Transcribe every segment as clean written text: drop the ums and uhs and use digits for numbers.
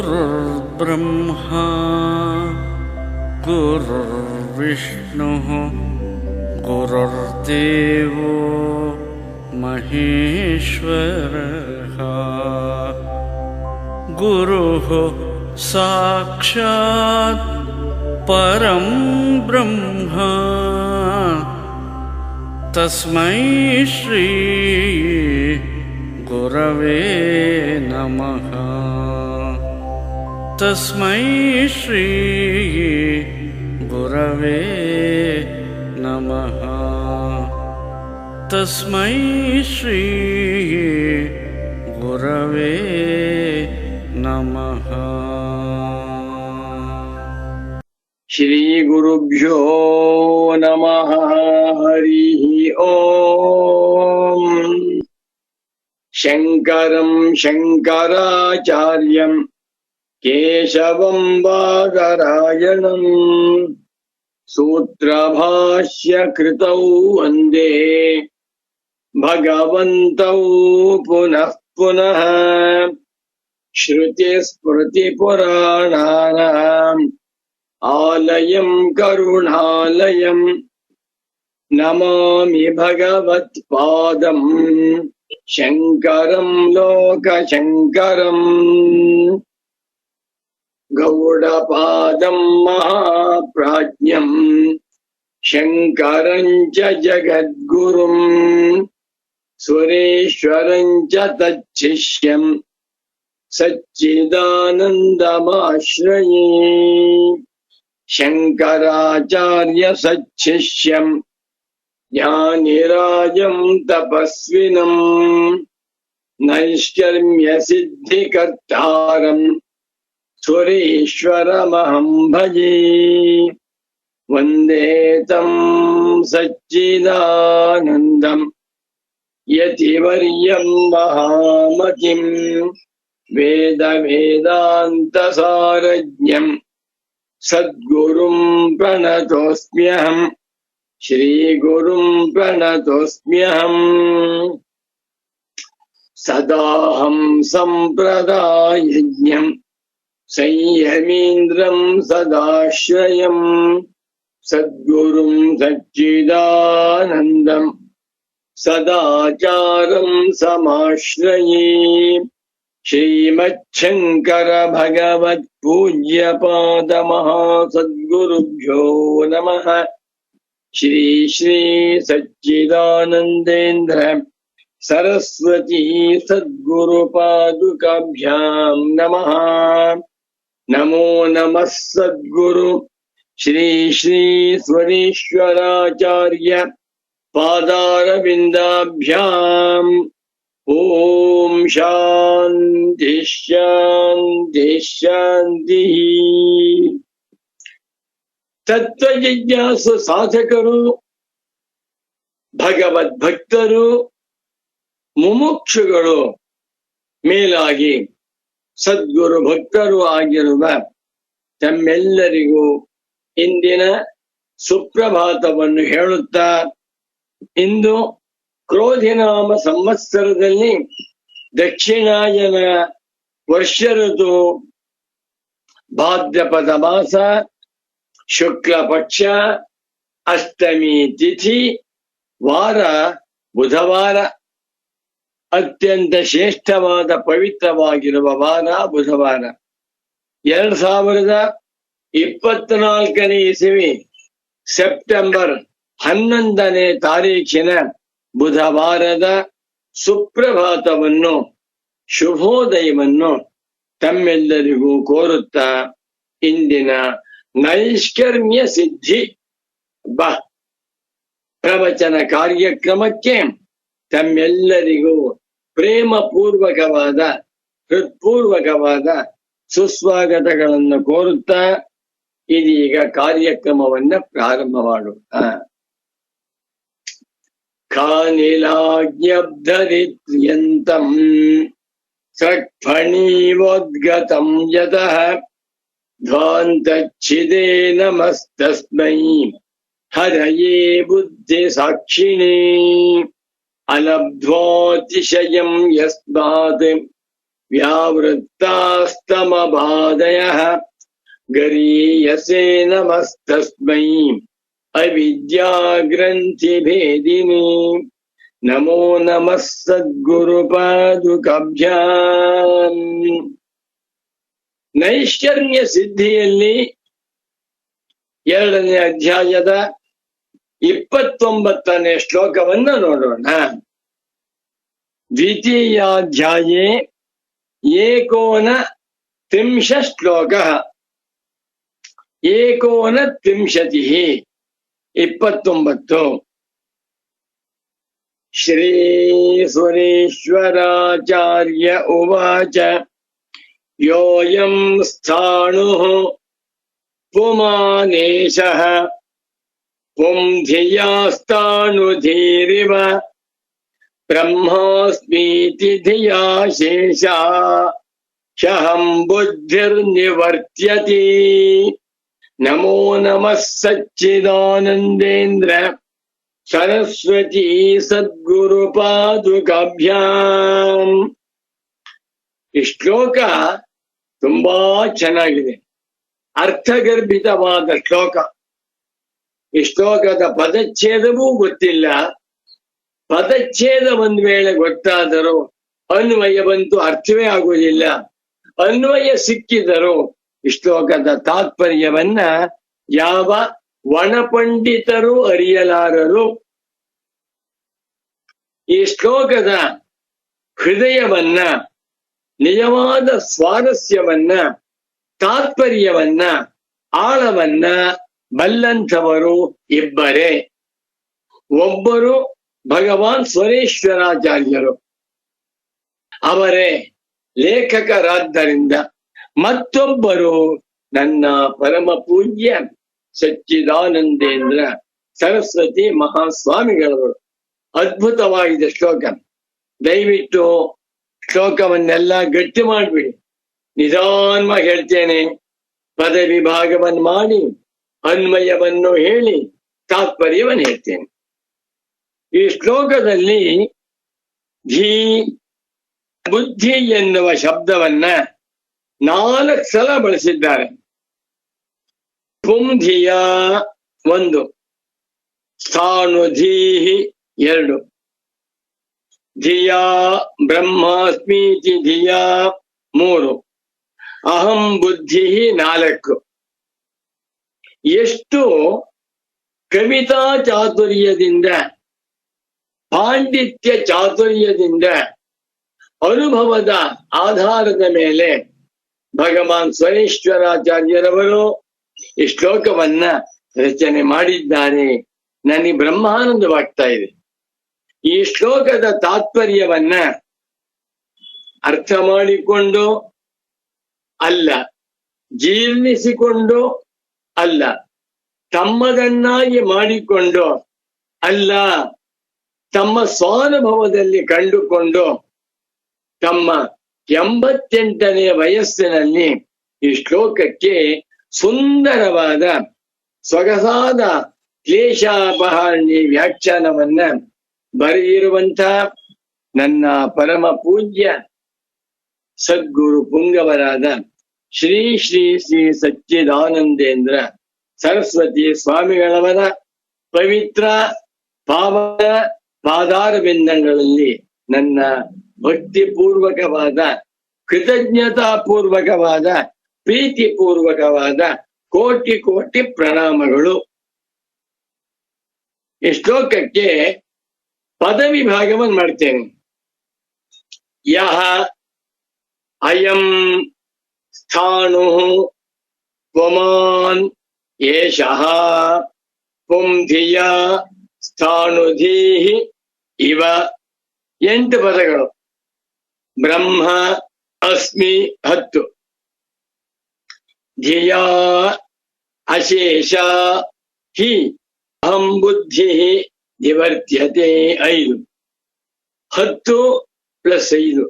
गुरुर्ब्रह्मा गुरुर्विष्णुः गुरुर्देवो महेश्वरः गुरुः साक्षात् परं ब्रह्म तस्मै श्री गुरवे नमः। तस्मै श्री गुरवे नमः। तस्मै श्री गुरवे नमः। श्री गुरुभ्यो नमः। हरिः ओम। शंकरं शंकराचार्यं केशवं बादरायणं सूत्रभाष्यकृतौ वन्दे भगवन्तौ पुनः पुनः। श्रुतिस्मृतिपुराणानाम् आलयं करुणालयं नमामि भगवत्पादं शंकरं लोकशंकरं। गौडपादं महाप्राज्ञं शंकरं च जगद्गुरुं सुरेश्वरं च तच्छिष्यं सच्चिदानन्दमाश्रये। शंकराचार्य सच्छिष्यं ज्ञानिराजं तपस्विनं नैष्कर्म्य सिद्धिकर्तारं सुरेश्वरमहं भजे। वन्दे तं सच्चिदानन्दं यतिवर्यं महामतिं वेद वेदांत सारज्ञं सद्गुरुं प्रणतोऽस्म्यहम्। श्रीगुरुं प्रणतोऽस्म्यहम्। सदाहं सम्प्रदायज्ञं संयमीन्द्रं सदाश्रयं सद्गुरुं सच्चिदानन्दं सदाचारं समाश्रये। श्रीमच्छंकर भगवत् पूज्य पाद महासद्गुरुभ्यो नमः। श्री श्री सच्चिदानंदेन्द्र सरस्वती सद्गुरुपादुकाभ्यां नमः। नमो नमः सद्गुरु श्री श्री स्वरेश्वराचार्य पादारविन्दाभ्याम्। ओम शांति शांति शांति। तत्व जिज्ञासु साधकರು ಭಗವದ್ಭಕ್ತರು ಮುಮುಕ್ಷುಗಳು ಮೇಲಾಗಿ ಸದ್ಗುರು ಭಕ್ತರು ಆಗಿರುವ ತಮ್ಮೆಲ್ಲರಿಗೂ ಇಂದಿನ ಸುಪ್ರಭಾತವನ್ನು ಹೇಳುತ್ತಾ, ಇಂದು ಕ್ರೋಧಿನಾಮ ಸಂವತ್ಸರದಲ್ಲಿ ದಕ್ಷಿಣಾಯನ ವರ್ಷ ಋತು ಭಾದ್ರಪದ ಮಾಸ ಶುಕ್ಲ ಪಕ್ಷ ಅಷ್ಟಮಿ ತಿಥಿ ವಾರ ಬುಧವಾರ. ಅತ್ಯಂತ ಶ್ರೇಷ್ಠವಾದ ಪವಿತ್ರವಾಗಿರುವ ವಾರ ಬುಧವಾರ. 2024 ಇಸವಿ ಸೆಪ್ಟೆಂಬರ್ 11ನೇ ತಾರೀಖಿನ ಬುಧವಾರದ ಸುಪ್ರಭಾತವನ್ನು ಶುಭೋದಯವನ್ನು ತಮ್ಮೆಲ್ಲರಿಗೂ ಕೋರುತ್ತಾ, ಇಂದಿನ ನೈಷ್ಕರ್ಮ್ಯ ಸಿದ್ಧಿ ಪ್ರವಚನ ಕಾರ್ಯಕ್ರಮಕ್ಕೆ ತಮ್ಮೆಲ್ಲರಿಗೂ ಪ್ರೇಮಪೂರ್ವಕವಾದ ಹೃತ್ಪೂರ್ವಕವಾದ ಸುಸ್ವಾಗತಗಳನ್ನು ಕೋರುತ್ತಾ ಇದೀಗ ಕಾರ್ಯಕ್ರಮವನ್ನ ಪ್ರಾರಂಭ ಮಾಡೋಣ. ಖಾನಿಲಾಜ್ಞಬ್ಧರಿತ್ಯಂತಂ ಸೃಕ್ಫಣೀವೋದ್ಗತಂ ಯತಃ ಧ್ವಾಂತಚ್ಛಿದೇ ನಮಸ್ತಸ್ಮೈ ಹರಯೇ ಬುದ್ಧಿ ಸಾಕ್ಷಿಣೇ ಅಲಬ್ಧ್ವಾತಿಶಯಂ ಯಸ್ಮಾತ್ ವ್ಯಾವೃತ್ತಾಸ್ತಮಬಾಧಯಃ ಗರೀಯಸೇ ನಮಸ್ತಸ್ಮೈ ಅವಿದ್ಯಾಗ್ರಂಥಿಭೇದಿನಿ ನಮೋ ನಮಃ ಸದ್ಗುರುಪಾದುಕಾಭ್ಯಾಂ. ನೈಷ್ಕರ್ಮ್ಯ ಸಿದ್ಧಿಯಲ್ಲಿ 2ನೇ ಅಧ್ಯಾಯದ 29ನೇ ಶ್ಲೋಕವನ್ನ ನೋಡೋಣ. ದ್ವಿತೀಯಾಧ್ಯಾಯೇ ಏಕೋನತ್ರಿಂಶ ಶ್ಲೋಕಃ. ಏಕೋನತ್ರಿಂಶತಿಃ 29. ಶ್ರೀ ಸುರೇಶ್ವರಾಚಾರ್ಯ ಉವಾಚ ಯೋಯಂ ಸ್ಥಾಣುಃ ಪುಮಾನೇಶಃ ಪುಂ ಧಿಯಾಸ್ತಾಣುಧೀರಿವ ಬ್ರಹ್ಮಾಸ್ಮೀತಿ ಧಿಯಾ ಶೇಷಾ ಹ್ಯಹಂ ಬುದ್ಧಿರ್ನಿವರ್ತ್ಯತಿ. ನಮೋ ನಮಃ ಸಚ್ಚಿದಾನಂದೇಂದ್ರ ಸರಸ್ವತೀ ಸದ್ಗುರು ಪಾದುಕಾಭ್ಯಾಂ. ಈ ಶ್ಲೋಕ ತುಂಬಾ ಚೆನ್ನಾಗಿದೆ, ಅರ್ಥಗರ್ಭಿತವಾದ ಶ್ಲೋಕ. ಈ ಶ್ಲೋಕದ ಪದಚ್ಛೇದವೂ ಗೊತ್ತಿಲ್ಲ. ಪದಚ್ಛೇದ ಒಂದ್ ವೇಳೆ ಗೊತ್ತಾದರೂ ಅನ್ವಯವಂತೂ ಅರ್ಥವೇ ಆಗುವುದಿಲ್ಲ. ಅನ್ವಯ ಸಿಕ್ಕಿದರೂ ಈ ಶ್ಲೋಕದ ತಾತ್ಪರ್ಯವನ್ನ ಯಾವ ಒಣಪಂಡಿತರು ಅರಿಯಲಾರರು. ಈ ಶ್ಲೋಕದ ಹೃದಯವನ್ನ, ನಿಜವಾದ ಸ್ವಾರಸ್ಯವನ್ನ, ತಾತ್ಪರ್ಯವನ್ನ, ಆಳವನ್ನ ಬಲ್ಲಂಥವರು ಇಬ್ಬರೇ. ಒಬ್ಬರು ಭಗವಾನ್ ಸ್ವರೇಶ್ವರಾಚಾರ್ಯರು, ಅವರೇ ಲೇಖಕರಾದ್ದರಿಂದ. ಮತ್ತೊಬ್ಬರು ನನ್ನ ಪರಮ ಪೂಜ್ಯ ಸಚ್ಚಿದಾನಂದೇಂದ್ರ ಸರಸ್ವತಿ ಮಹಾಸ್ವಾಮಿಗಳವರು. ಅದ್ಭುತವಾಗಿದೆ ಶ್ಲೋಕ. ದಯವಿಟ್ಟು ಶ್ಲೋಕವನ್ನೆಲ್ಲ ಗಟ್ಟಿ ಮಾಡ್ಬಿಡಿ. ನಿಧಾನವಾಗಿ ಹೇಳ್ತೇನೆ. ಪದ ವಿಭಾಗವನ್ನು ಮಾಡಿ ಅನ್ವಯವನ್ನು ಹೇಳಿ ತಾತ್ಪರ್ಯವನ್ನು ಹೇಳ್ತೇನೆ. ಈ ಶ್ಲೋಕದಲ್ಲಿ ಧೀ ಬುದ್ಧಿ ಎನ್ನುವ ಶಬ್ದವನ್ನ 4 ಸಲ ಬಳಸಿದ್ದಾರೆ. ಪುಂಧಿಯ 1, ಸ್ಥಾಣುಧೀಹಿ 2, ಧಿಯಾ ಬ್ರಹ್ಮಾಸ್ಮೀತಿ ಧಿಯಾ 3, ಅಹಂ ಬುದ್ಧಿ 4. ಎಷ್ಟು ಕವಿತಾ ಚಾತುರ್ಯದಿಂದ, ಪಾಂಡಿತ್ಯ ಚಾತುರ್ಯದಿಂದ, ಅನುಭವದ ಆಧಾರದ ಮೇಲೆ ಭಗವಾನ್ ಸ್ವರೇಶ್ವರಾಚಾರ್ಯರವರು ಈ ಶ್ಲೋಕವನ್ನ ರಚನೆ ಮಾಡಿದ್ದಾರೆ. ನನಗೆ ಬ್ರಹ್ಮಾನಂದವಾಗ್ತಾ ಇದೆ. ಈ ಶ್ಲೋಕದ ತಾತ್ಪರ್ಯವನ್ನ ಅರ್ಥ ಮಾಡಿಕೊಂಡು ಅಲ್ಲ, ಜೀರ್ಣಿಸಿಕೊಂಡು ಅಲ್ಲ, ತಮ್ಮದನ್ನಾಗಿ ಮಾಡಿಕೊಂಡು ಅಲ್ಲ, ತಮ್ಮ ಸ್ವಾನುಭವದಲ್ಲಿ ಕಂಡುಕೊಂಡು ತಮ್ಮ 88ನೇ ವಯಸ್ಸಿನಲ್ಲಿ ಈ ಶ್ಲೋಕಕ್ಕೆ ಸುಂದರವಾದ ಸೊಗಸಾದ ಕ್ಲೇಶಾಪಹಾರಣಿ ವ್ಯಾಖ್ಯಾನವನ್ನ ಬರೆದಿರುವಂತ ನನ್ನ ಪರಮ ಪೂಜ್ಯ ಸದ್ಗುರು ಪುಂಗವರಾದ ಶ್ರೀ ಶ್ರೀ ಶ್ರೀ ಸಚ್ಚಿದಾನಂದೇಂದ್ರ ಸರಸ್ವತಿ ಸ್ವಾಮಿಗಳವರ ಪವಿತ್ರ ಪಾವನ ಪಾದಾರವಿಂದಗಳಲ್ಲಿ ನನ್ನ ಭಕ್ತಿಪೂರ್ವಕವಾದ, ಕೃತಜ್ಞತಾಪೂರ್ವಕವಾದ, ಪ್ರೀತಿಪೂರ್ವಕವಾದ ಕೋಟಿ ಕೋಟಿ ಪ್ರಣಾಮಗಳು. ಈ ಶ್ಲೋಕಕ್ಕೆ ಪದವಿ ಭಾಗವನ್ನು ಮಾಡ್ತೇನೆ. ಯಹ ಅಯಂ ಸ್ಥಾಣು ಪುಮಾನ್ ಏಷಃ ಪುಂ ಧಿಯಾ ಸ್ಥಾಣುಧೀಹಿ ಇವ 8 ಪದಗಳು. ಬ್ರಹ್ಮ ಅಸ್ಮಿ 10, ಧಿಯಾ ಅಶೇಷ ಹಿ ಅಹಂ ಬುದ್ಧಿ ನಿವರ್ತ್ಯತೆ 5, 10 + 5,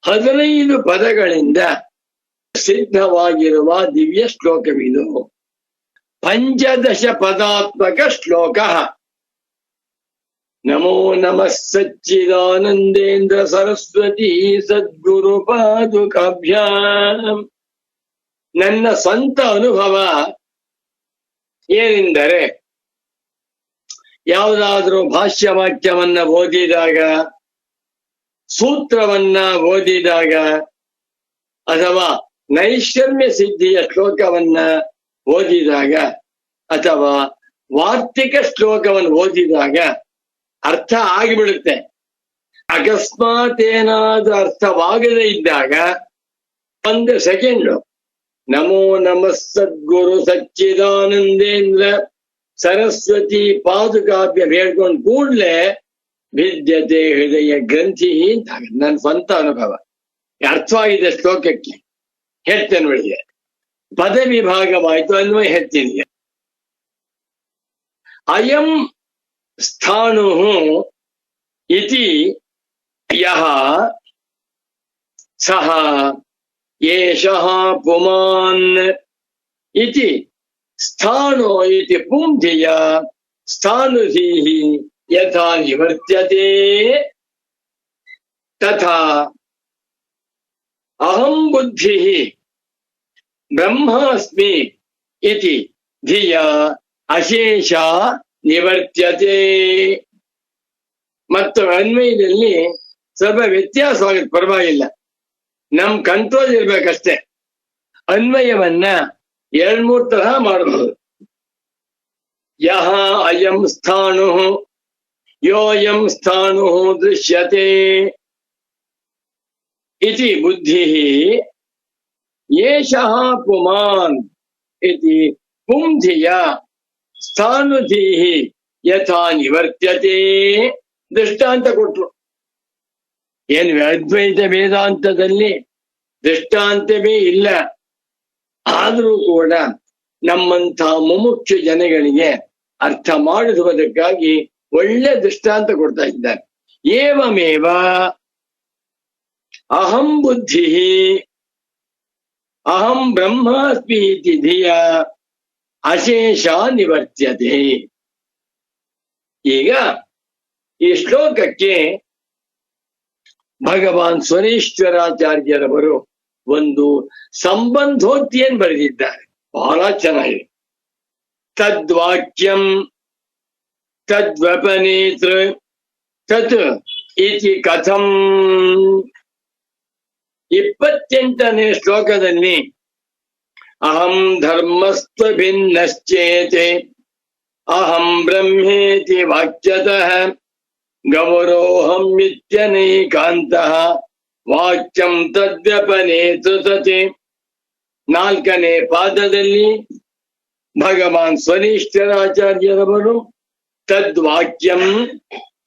15 ಪದಗಳಿಂದ ಸಿದ್ಧವಾಗಿರುವ ದಿವ್ಯ ಶ್ಲೋಕವಿದು. ಪಂಚದಶ ಪದಾತ್ಮಕ ಶ್ಲೋಕ. ನಮೋ ನಮಃ ಸಚ್ಚಿದಾನಂದೇಂದ್ರ ಸರಸ್ವತಿ ಸದ್ಗುರು ಪಾದುಕಾಭ್ಯಾಂ. ನನ್ನ ಸ್ವಂತ ಅನುಭವ ಏನೆಂದರೆ, ಯಾವುದಾದ್ರೂ ಭಾಷ್ಯವಾಕ್ಯವನ್ನ ಓದಿದಾಗ, ಸೂತ್ರವನ್ನ ಓದಿದಾಗ, ಅಥವಾ ನೈಷರ್ಮ್ಯ ಸಿದ್ಧಿಯ ಶ್ಲೋಕವನ್ನ ಓದಿದಾಗ, ಅಥವಾ ವಾರ್ತಿಕ ಶ್ಲೋಕವನ್ನು ಓದಿದಾಗ ಅರ್ಥ ಆಗಿಬಿಡುತ್ತೆ. ಅಕಸ್ಮಾತ್ ಏನಾದ್ರೂ ಅರ್ಥವಾಗದೇ ಇದ್ದಾಗ 1 ಸೆಕೆಂಡ್ ನಮೋ ನಮಃ ಸದ್ಗುರು ಸಚ್ಚಿದಾನಂದೇಂದ್ರ ಸರಸ್ವತಿ ಪಾದುಕಾಭ್ಯ ಹೇಳ್ಕೊಂಡು ಕೂಡ್ಲೆ ಭಿದ್ಯತೆ ಹೃದಯ ಗ್ರಂಥಿ ಅಂತ. ನನ್ನ ಸ್ವಂತ ಅನುಭವ ಅರ್ಥವಾಗಿದೆ. ಶ್ಲೋಕಕ್ಕೆ ಹೇಳ್ತೇನೆ ಒಳಗೆ ಪದ ವಿಭಾಗವಾಯ್ತು, ಅನ್ವಯ ಹೇಳ್ತೀನಿ. ಅಯಂ ಸ್ಥಾಣು ಇತಿ ಯಹ ಸಹ ಏಷಃ ಪುಮಾನ್ ಇತಿ ಸ್ಥಾಣು ಇತಿ ಪುಂಧಿಯ ಸ್ಥಾನುಧೀಃ ಯಥಾ ನಿವರ್ತ್ಯತೆ ತಥಾ ಅಹಂ ಬುದ್ಧಿಃ ಬ್ರಹ್ಮಾಸ್ಮಿ ಇತಿ ಧಿಯ ಅಶೇಷ ನಿವರ್ತ್ಯತೆ. ಮತ್ತು ಅನ್ವಯದಲ್ಲಿ ಸ್ವಲ್ಪ ವ್ಯತ್ಯಾಸವಾಗುತ್ತೆ, ಪರವಾಗಿಲ್ಲ, ನಮ್ ಕಂಟ್ರೋಲ್ ಇರ್ಬೇಕಷ್ಟೇ. ಅನ್ವಯವನ್ನ 2-3 ತರಹ ಮಾಡಬಹುದು. ಯಹ ಅಯಂ ಸ್ಥಾಣು ಯೋಯಂ ಸ್ಥಾಣು ದೃಶ್ಯತೆ ಇತಿ ಬುದ್ಧಿಃ ಏಷಃ ಪುಮಾನ್ ಇತಿ ಪುಂಧಿಯ ಸ್ಥಾನುಧೀಃ ಯಥಾ ನಿವರ್ತ್ಯತೆ. ದೃಷ್ಟಾಂತ ಕೊಟ್ರು. ಏನು ಅದ್ವೈತ ವೇದಾಂತದಲ್ಲಿ ದೃಷ್ಟಾಂತವೇ ಇಲ್ಲ. ಆದರೂ ಕೂಡ ನಮ್ಮಂಥ ಮುಮುಕ್ಷು ಜನಗಳಿಗೆ ಅರ್ಥ ಮಾಡಿಸುವುದಕ್ಕಾಗಿ ಒಳ್ಳೆ ದೃಷ್ಟಾಂತ ಕೊಡ್ತಾ ಇದ್ದಾರೆ. ಏವಮೇವ ಅಹಂ ಬುದ್ಧಿ ಅಹಂ ಬ್ರಹ್ಮಾಸ್ಮಿ ಇತಿ ಧಿಯ ಅಶೇಷ ನಿವರ್ತ್ಯತೆ. ಈಗ ಈ ಶ್ಲೋಕಕ್ಕೆ ಭಗವಾನ್ ಸ್ವರೇಶ್ವರಾಚಾರ್ಯರವರು ಒಂದು ಸಂಬಂಧೋಕ್ತಿಯನ್ನು ಬರೆದಿದ್ದಾರೆ, ಬಹಳ ಚೆನ್ನಾಗಿದೆ. ತದ್ವಾಕ್ಯಂ ತದ್ವಪನೇತೃ ತತ್ ಇತಿ ಕಥಂ. 28ನೇ ಶ್ಲೋಕದಲ್ಲಿ ಅಹಂ ಧರ್ಮಸ್ತ್ವ ಭಿನ್ನಶ್ಚೇತೆ ಅಹಂ ಬ್ರಹ್ಮೇತಿ ವಾಕ್ಯತಃ ಗೌರೋಹಂ ಇತ್ಯನೈಕಾಂತಃ ವಾಕ್ಯಂ ತದ್ವ್ಯಪನೇತು ತತೆ. 4ನೇ ಪಾದದಲ್ಲಿ ಭಗವಾನ್ ಸ್ವರೇಶ್ವರಾಚಾರ್ಯರವರು ತದ್ವಾಕ್ಯಂ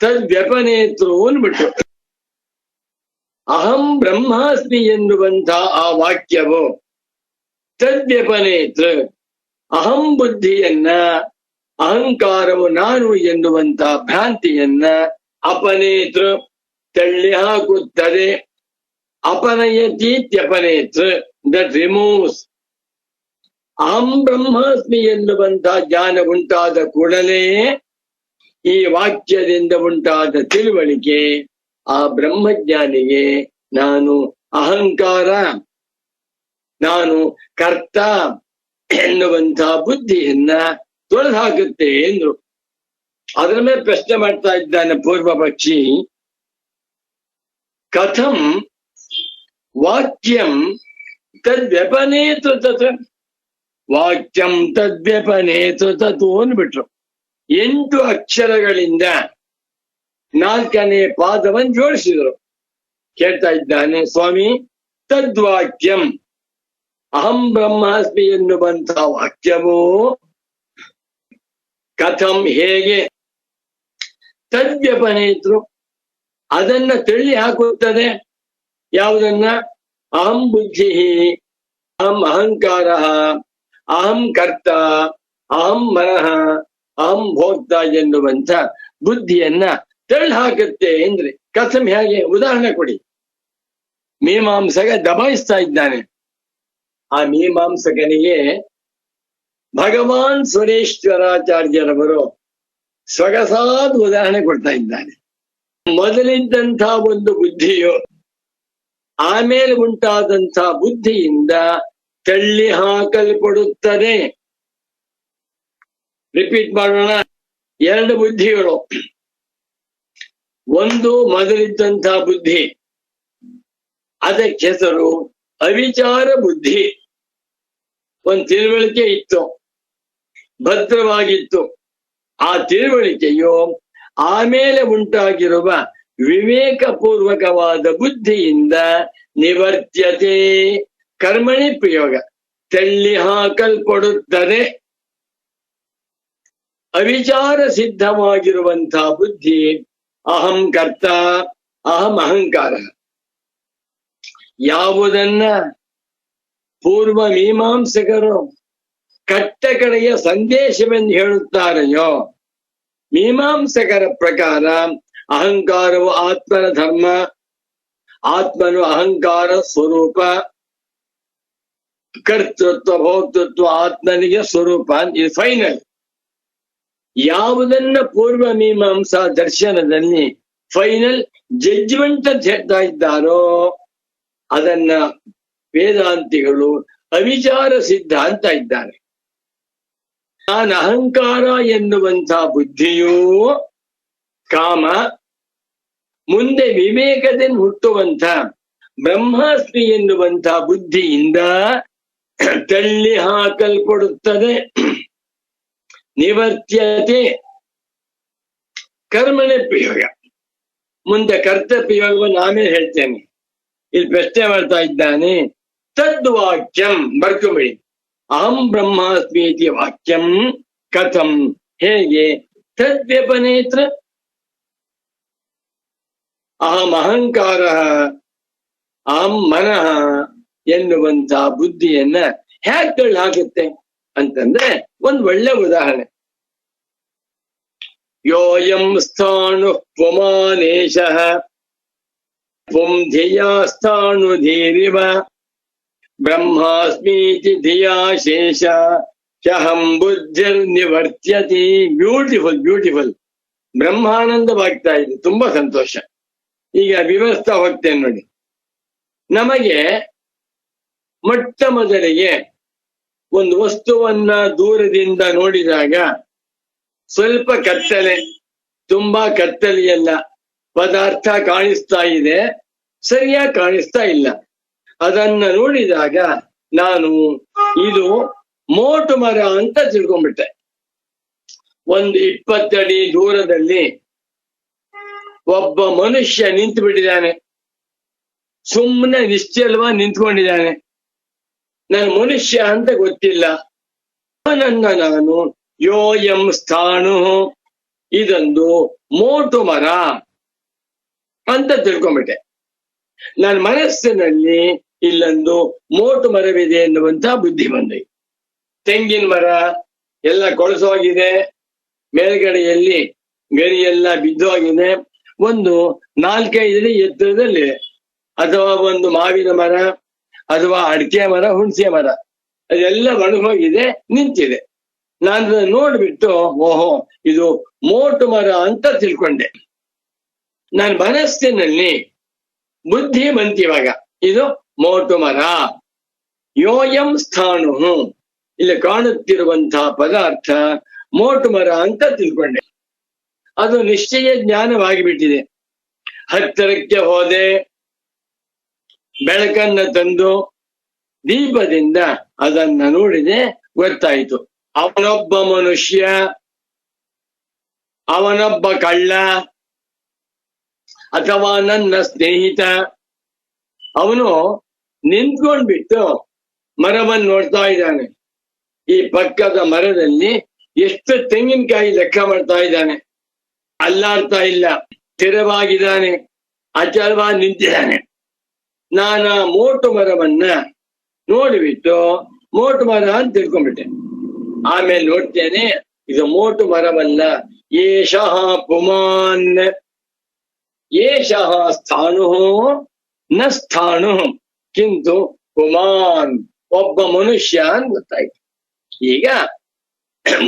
ತದ್ವ್ಯಪನೇತೃ ಅಂದ್ಬಿಟ್ರು. ಅಹಂ ಬ್ರಹ್ಮಾಸ್ಮಿ ಎನ್ನುವಂಥ ಆ ವಾಕ್ಯವು ತದ್ವ್ಯಪನೇತೃ ಅಹಂ ಬುದ್ಧಿಯನ್ನ, ಅಹಂಕಾರವು ನಾನು ಎನ್ನುವಂತ ಭ್ರಾಂತಿಯನ್ನ ಅಪನೇತೃ ತಳ್ಳಿ ಹಾಕುತ್ತದೆ. ಅಪನಯತೀತ್ಯಪನೇತೃ ದಟ್ ರಿಮೂವ್ಸ್. ಅಹಂ ಬ್ರಹ್ಮಾಸ್ಮಿ ಎನ್ನುವಂತ ಜ್ಞಾನ ಉಂಟಾದ ಕೂಡಲೇ ಈ ವಾಕ್ಯದಿಂದ ಉಂಟಾದ ತಿಳುವಳಿಕೆ ಆ ಬ್ರಹ್ಮಜ್ಞಾನಿಗೆ ನಾನು ಅಹಂಕಾರ, ನಾನು ಕರ್ತ ಎನ್ನುವಂತ ಬುದ್ಧಿಯನ್ನ ತೊಳೆದು ಹಾಕುತ್ತೆ ಎಂದ್ರು. ಅದರ ಮೇಲೆ ಪ್ರಶ್ನೆ ಮಾಡ್ತಾ ಇದ್ದಾನೆ ಪೂರ್ವ ಪಕ್ಷಿ. ಕಥಂ ವಾಕ್ಯಂ ತದ್ವ್ಯಪನೇತು ತತ್. ವಾಕ್ಯಂ ತದ್ವ್ಯಪನೇತು ತತ್ ಅಂದ್ಬಿಟ್ರು. 8 ಅಕ್ಷರಗಳಿಂದ 4ನೇ ಪಾದವನ್ನು ಜೋಡಿಸಿದರು. ಕೇಳ್ತಾ ಇದ್ದಾನೆ ಸ್ವಾಮಿ, ತದ್ವಾಕ್ಯಂ ಅಹಂ ಬ್ರಹ್ಮಾಸ್ಮಿ ಎನ್ನುವಂತಹ ವಾಕ್ಯವು ಕಥಂ ಹೇಗೆ ತದ್ವ್ಯಪನೇತೃ ಅದನ್ನ ತಳ್ಳಿ ಹಾಕುತ್ತದೆ. ಯಾವುದನ್ನ? ಅಹಂ ಬುದ್ಧಿ, ಅಹಂ ಅಹಂಕಾರ, ಅಹಂ ಕರ್ತ, ಅಹಂ ಮನಃ, ಅಹಂ ಭೋಕ್ತ ಎನ್ನುವಂತ ಬುದ್ಧಿಯನ್ನ ತಳ್ಳಿ ಹಾಕುತ್ತೆ ಅಂದ್ರೆ ಕಥಂ ಹೇಗೆ? ಉದಾಹರಣೆ ಕೊಡಿ. ಮೀಮಾಂಸಕ ದಬಾಯಿಸ್ತಾ ಇದ್ದಾನೆ. ಆ ಮೀಮಾಂಸಕನಿಗೆ ಭಗವಾನ್ ಸ್ವರೇಶ್ವರಾಚಾರ್ಯರವರು ಸೊಗಸಾದ ಉದಾಹರಣೆ ಕೊಡ್ತಾ ಇದ್ದಾನೆ. ಮೊದಲಿದ್ದಂಥ ಒಂದು ಬುದ್ಧಿಯು ಆಮೇಲೆ ಉಂಟಾದಂಥ ಬುದ್ಧಿಯಿಂದ ತಳ್ಳಿ ಹಾಕಲ್ಪಡುತ್ತದೆ. ರಿಪೀಟ್ ಮಾಡೋಣ. ಎರಡು ಬುದ್ಧಿಗಳು. ಒಂದು ಮೊದಲಿದ್ದಂಥ ಬುದ್ಧಿ, ಅದಕ್ಕೆ ಹೆಸರು ಅವಿಚಾರ ಬುದ್ಧಿ. ಒಂದು ತಿಳುವಳಿಕೆ ಇತ್ತು, ಭದ್ರವಾಗಿತ್ತು. ಆ ತಿಳುವಳಿಕೆಯು ಆಮೇಲೆ ಉಂಟಾಗಿರುವ ವಿವೇಕಪೂರ್ವಕವಾದ ಬುದ್ಧಿಯಿಂದ ನಿವರ್ತ್ಯತೆ, ಕರ್ಮಣಿ ಪ್ರಯೋಗ, ತಳ್ಳಿ ಹಾಕಲ್ಪಡುತ್ತದೆ. ಅವಿಚಾರ ಸಿದ್ಧವಾಗಿರುವಂತಹ ಬುದ್ಧಿ ಅಹಂ ಕರ್ತ, ಅಹಂ ಅಹಂಕಾರ. ಯಾವುದನ್ನ ಪೂರ್ವ ಮೀಮಾಂಸಕರು ಕಟ್ಟ ಕಡೆಯ ಸಂದೇಶವೆಂದು ಹೇಳುತ್ತಾರೆಯೋ, ಮೀಮಾಂಸಕರ ಪ್ರಕಾರ ಅಹಂಕಾರವು ಆತ್ಮನ ಧರ್ಮ, ಆತ್ಮನು ಅಹಂಕಾರ ಸ್ವರೂಪ, ಕರ್ತೃತ್ವ ಭೋಕ್ತೃತ್ವ ಆತ್ಮನಿಗೆ ಸ್ವರೂಪ. ಇದು ಫೈನಲ್. ಯಾವುದನ್ನ ಪೂರ್ವ ಮೀಮಾಂಸಾ ದರ್ಶನದಲ್ಲಿ ಫೈನಲ್ ಜಡ್ಜ್ಮೆಂಟ್ ಅಂತ ಹೇಳ್ತಾ ಇದ್ದಾರೋ ಅದನ್ನ ವೇದಾಂತಿಗಳು ಅವಿಚಾರ ಸಿದ್ಧ ಅಂತ ಇದ್ದಾರೆ. ನಾನು ಅಹಂಕಾರ ಎನ್ನುವಂಥ ಬುದ್ಧಿಯೂ ಕಾಮ, ಮುಂದೆ ವಿವೇಕದಿಂದ ಹುಟ್ಟುವಂಥ ಬ್ರಹ್ಮಾಸ್ಮಿ ಎನ್ನುವಂಥ ಬುದ್ಧಿಯಿಂದ ತಳ್ಳಿ ಹಾಕಲ್ಪಡುತ್ತದೆ. ನಿವರ್ತ್ಯತೆ, ಕರ್ಮಣ ಪ್ರಯೋಗ. ಮುಂದೆ ಕರ್ತೃಪ್ರಯೋಗವನ್ನು ಆಮೇಲೆ ಹೇಳ್ತೇನೆ. ಇಲ್ಲಿ ಪ್ರಶ್ನೆ ಮಾಡ್ತಾ ಇದ್ದಾನೆ. ತದ್ವಾಕ್ಯಂ ಬರ್ಕೊಂಬಿಡಿ. ಅಹಂ ಬ್ರಹ್ಮಾಸ್ಮಿ ಇತಿ ವಾಕ್ಯಂ ಕಥಂ, ಹೇಗೆ? ತದ್ವ್ಯಪನೇತ್ರ ಅಹಂ ಅಹಂಕಾರ ಅಹಂ ಮನಃ ಎನ್ನುವಂತ ಬುದ್ಧಿಯನ್ನ ಹ್ಯಾಕ್ ತಳ್ಳಿ ಹಾಕುತ್ತೆ ಅಂತಂದ್ರೆ ಒಂದು ಒಳ್ಳೆ ಉದಾಹರಣೆ. ಯೋಯಂ ಸ್ಥಾಣು ಪುಮಾನೇಶಃ ಪುಂ ಧಿಯಾ ಸ್ಥಾಣು ಧೀರಿವ ಬ್ರಹ್ಮಾಸ್ಮೀತಿ ಧಿಯಾ ಶೇಷ ಹ್ಯಹಂ ಬುದ್ಧಿರ್ ನಿವರ್ತ್ಯತಿ. Beautiful beautiful. ಬ್ರಹ್ಮಾನಂದವಾಗ್ತಾ ಇದೆ, ತುಂಬಾ ಸಂತೋಷ. ಈಗ ವಿವರಿಸ್ತಾ ಹೋಗ್ತೇನೆ ನೋಡಿ. ನಮಗೆ ಮೊಟ್ಟ ಮೊದಲಿಗೆ ಒಂದು ವಸ್ತುವನ್ನ ದೂರದಿಂದ ನೋಡಿದಾಗ ಸ್ವಲ್ಪ ಕತ್ತಲೆ, ತುಂಬಾ ಕತ್ತಲೆಯಲ್ಲ, ಪದಾರ್ಥ ಕಾಣಿಸ್ತಾ ಇದೆ, ಸರಿಯಾಗಿ ಕಾಣಿಸ್ತಾ ಇಲ್ಲ. ಅದನ್ನ ನೋಡಿದಾಗ ನಾನು ಇದು ಮೋಟು ಮರ ಅಂತ ತಿಳ್ಕೊಂಡ್ಬಿಟ್ಟೆ. ಒಂದು 20 ಅಡಿ ದೂರದಲ್ಲಿ ಒಬ್ಬ ಮನುಷ್ಯ ನಿಂತು ಬಿಟ್ಟಿದ್ದಾನೆ, ಸುಮ್ಮನೆ ನಿಶ್ಚಲವಾಗಿ ನಿಂತ್ಕೊಂಡಿದ್ದಾನೆ. ನನ್ನ ಮನುಷ್ಯ ಅಂತ ಗೊತ್ತಿಲ್ಲ. ಅವನನ್ನ ನಾನು ಯೋಯಂ ಸ್ಥಾಣು, ಇದೊಂದು ಮೋಟು ಮರ ಅಂತ ತಿಳ್ಕೊಂಬಿಟ್ಟೆ. ನನ್ನ ಮನಸ್ಸಿನಲ್ಲಿ ಇಲ್ಲೊಂದು ಮೋಟು ಮರವಿದೆ ಎನ್ನುವಂತ ಬುದ್ಧಿ ಬಂದೆ. ತೆಂಗಿನ ಮರ ಎಲ್ಲ ಕೊಳಸೋಗಿದೆ, ಮೇಲ್ಗಡೆಯಲ್ಲಿ ಗರಿ ಎಲ್ಲ ಬಿದ್ದೋಗಿದೆ, ಒಂದು 4-5 ಅಡಿ ಎತ್ತರದಲ್ಲಿ, ಅಥವಾ ಒಂದು ಮಾವಿನ ಮರ ಅಥವಾ ಅಡಿಕೆ ಮರ, ಹುಣಸೆ ಮರ, ಅದೆಲ್ಲ ಒಣಗೋಗಿದೆ, ನಿಂತಿದೆ. ನಾನು ನೋಡ್ಬಿಟ್ಟು ಓಹೋ ಇದು ಮೋಟು ಮರ ಅಂತ ತಿಳ್ಕೊಂಡೆ. ನನ್ನ ಮನಸ್ಸಿನಲ್ಲಿ ಬುದ್ಧಿ ಬಂತಿವಾಗ ಇದು ಮೋಟು ಮರ. ಯೋಯಂ ಸ್ಥಾಣು, ಇಲ್ಲಿ ಕಾಣುತ್ತಿರುವಂತಹ ಪದಾರ್ಥ ಮೋಟು ಮರ ಅಂತ ತಿಳ್ಕೊಂಡೆ. ಅದು ನಿಶ್ಚಯ ಜ್ಞಾನವಾಗಿಬಿಟ್ಟಿದೆ. ಹತ್ತಿರಕ್ಕೆ ಹೋದೆ, ಬೆಳಕನ್ನ ತಂದು ದೀಪದಿಂದ ಅದನ್ನ ನೋಡಿದೆ, ಗೊತ್ತಾಯಿತು. ಅವನೊಬ್ಬ ಮನುಷ್ಯ, ಅವನೊಬ್ಬ ಕಳ್ಳ, ಅಥವಾ ನನ್ನ ಸ್ನೇಹಿತ. ಅವನು ನಿಂತ್ಕೊಂಡ್ಬಿಟ್ಟು ಮರವನ್ನು ನೋಡ್ತಾ ಇದ್ದಾನೆ. ಈ ಪಕ್ಕದ ಮರದಲ್ಲಿ ಎಷ್ಟು ತೆಂಗಿನಕಾಯಿ ಲೆಕ್ಕ ಮಾಡ್ತಾ ಇದ್ದಾನೆ. ಅಲ್ಲಾಡ್ತಾ ಇಲ್ಲ, ಸ್ಥಿರವಾಗಿದ್ದಾನೆ, ಅಚಲವಾಗಿ ನಿಂತಿದ್ದಾನೆ. ನಾನು ಮೋಟು ಮರವನ್ನ ನೋಡಿಬಿಟ್ಟು ಮೋಟು ಮರ ಅಂತ ತಿಳ್ಕೊಂಡ್ಬಿಟ್ಟೆ. ಆಮೇಲೆ ನೋಡ್ತೇನೆ, ಇದು ಮೋಟು ಮರವಲ್ಲ, ಏಷಃ ಪುಮಾನ್, ಏಷಃ ಸ್ಥಾಣು ನ ಸ್ಥಾಣು ಕಿಂತು ಪುಮಾನ್, ಒಬ್ಬ ಮನುಷ್ಯ ಅಂತ ಗೊತ್ತಾಯ್ತು. ಈಗ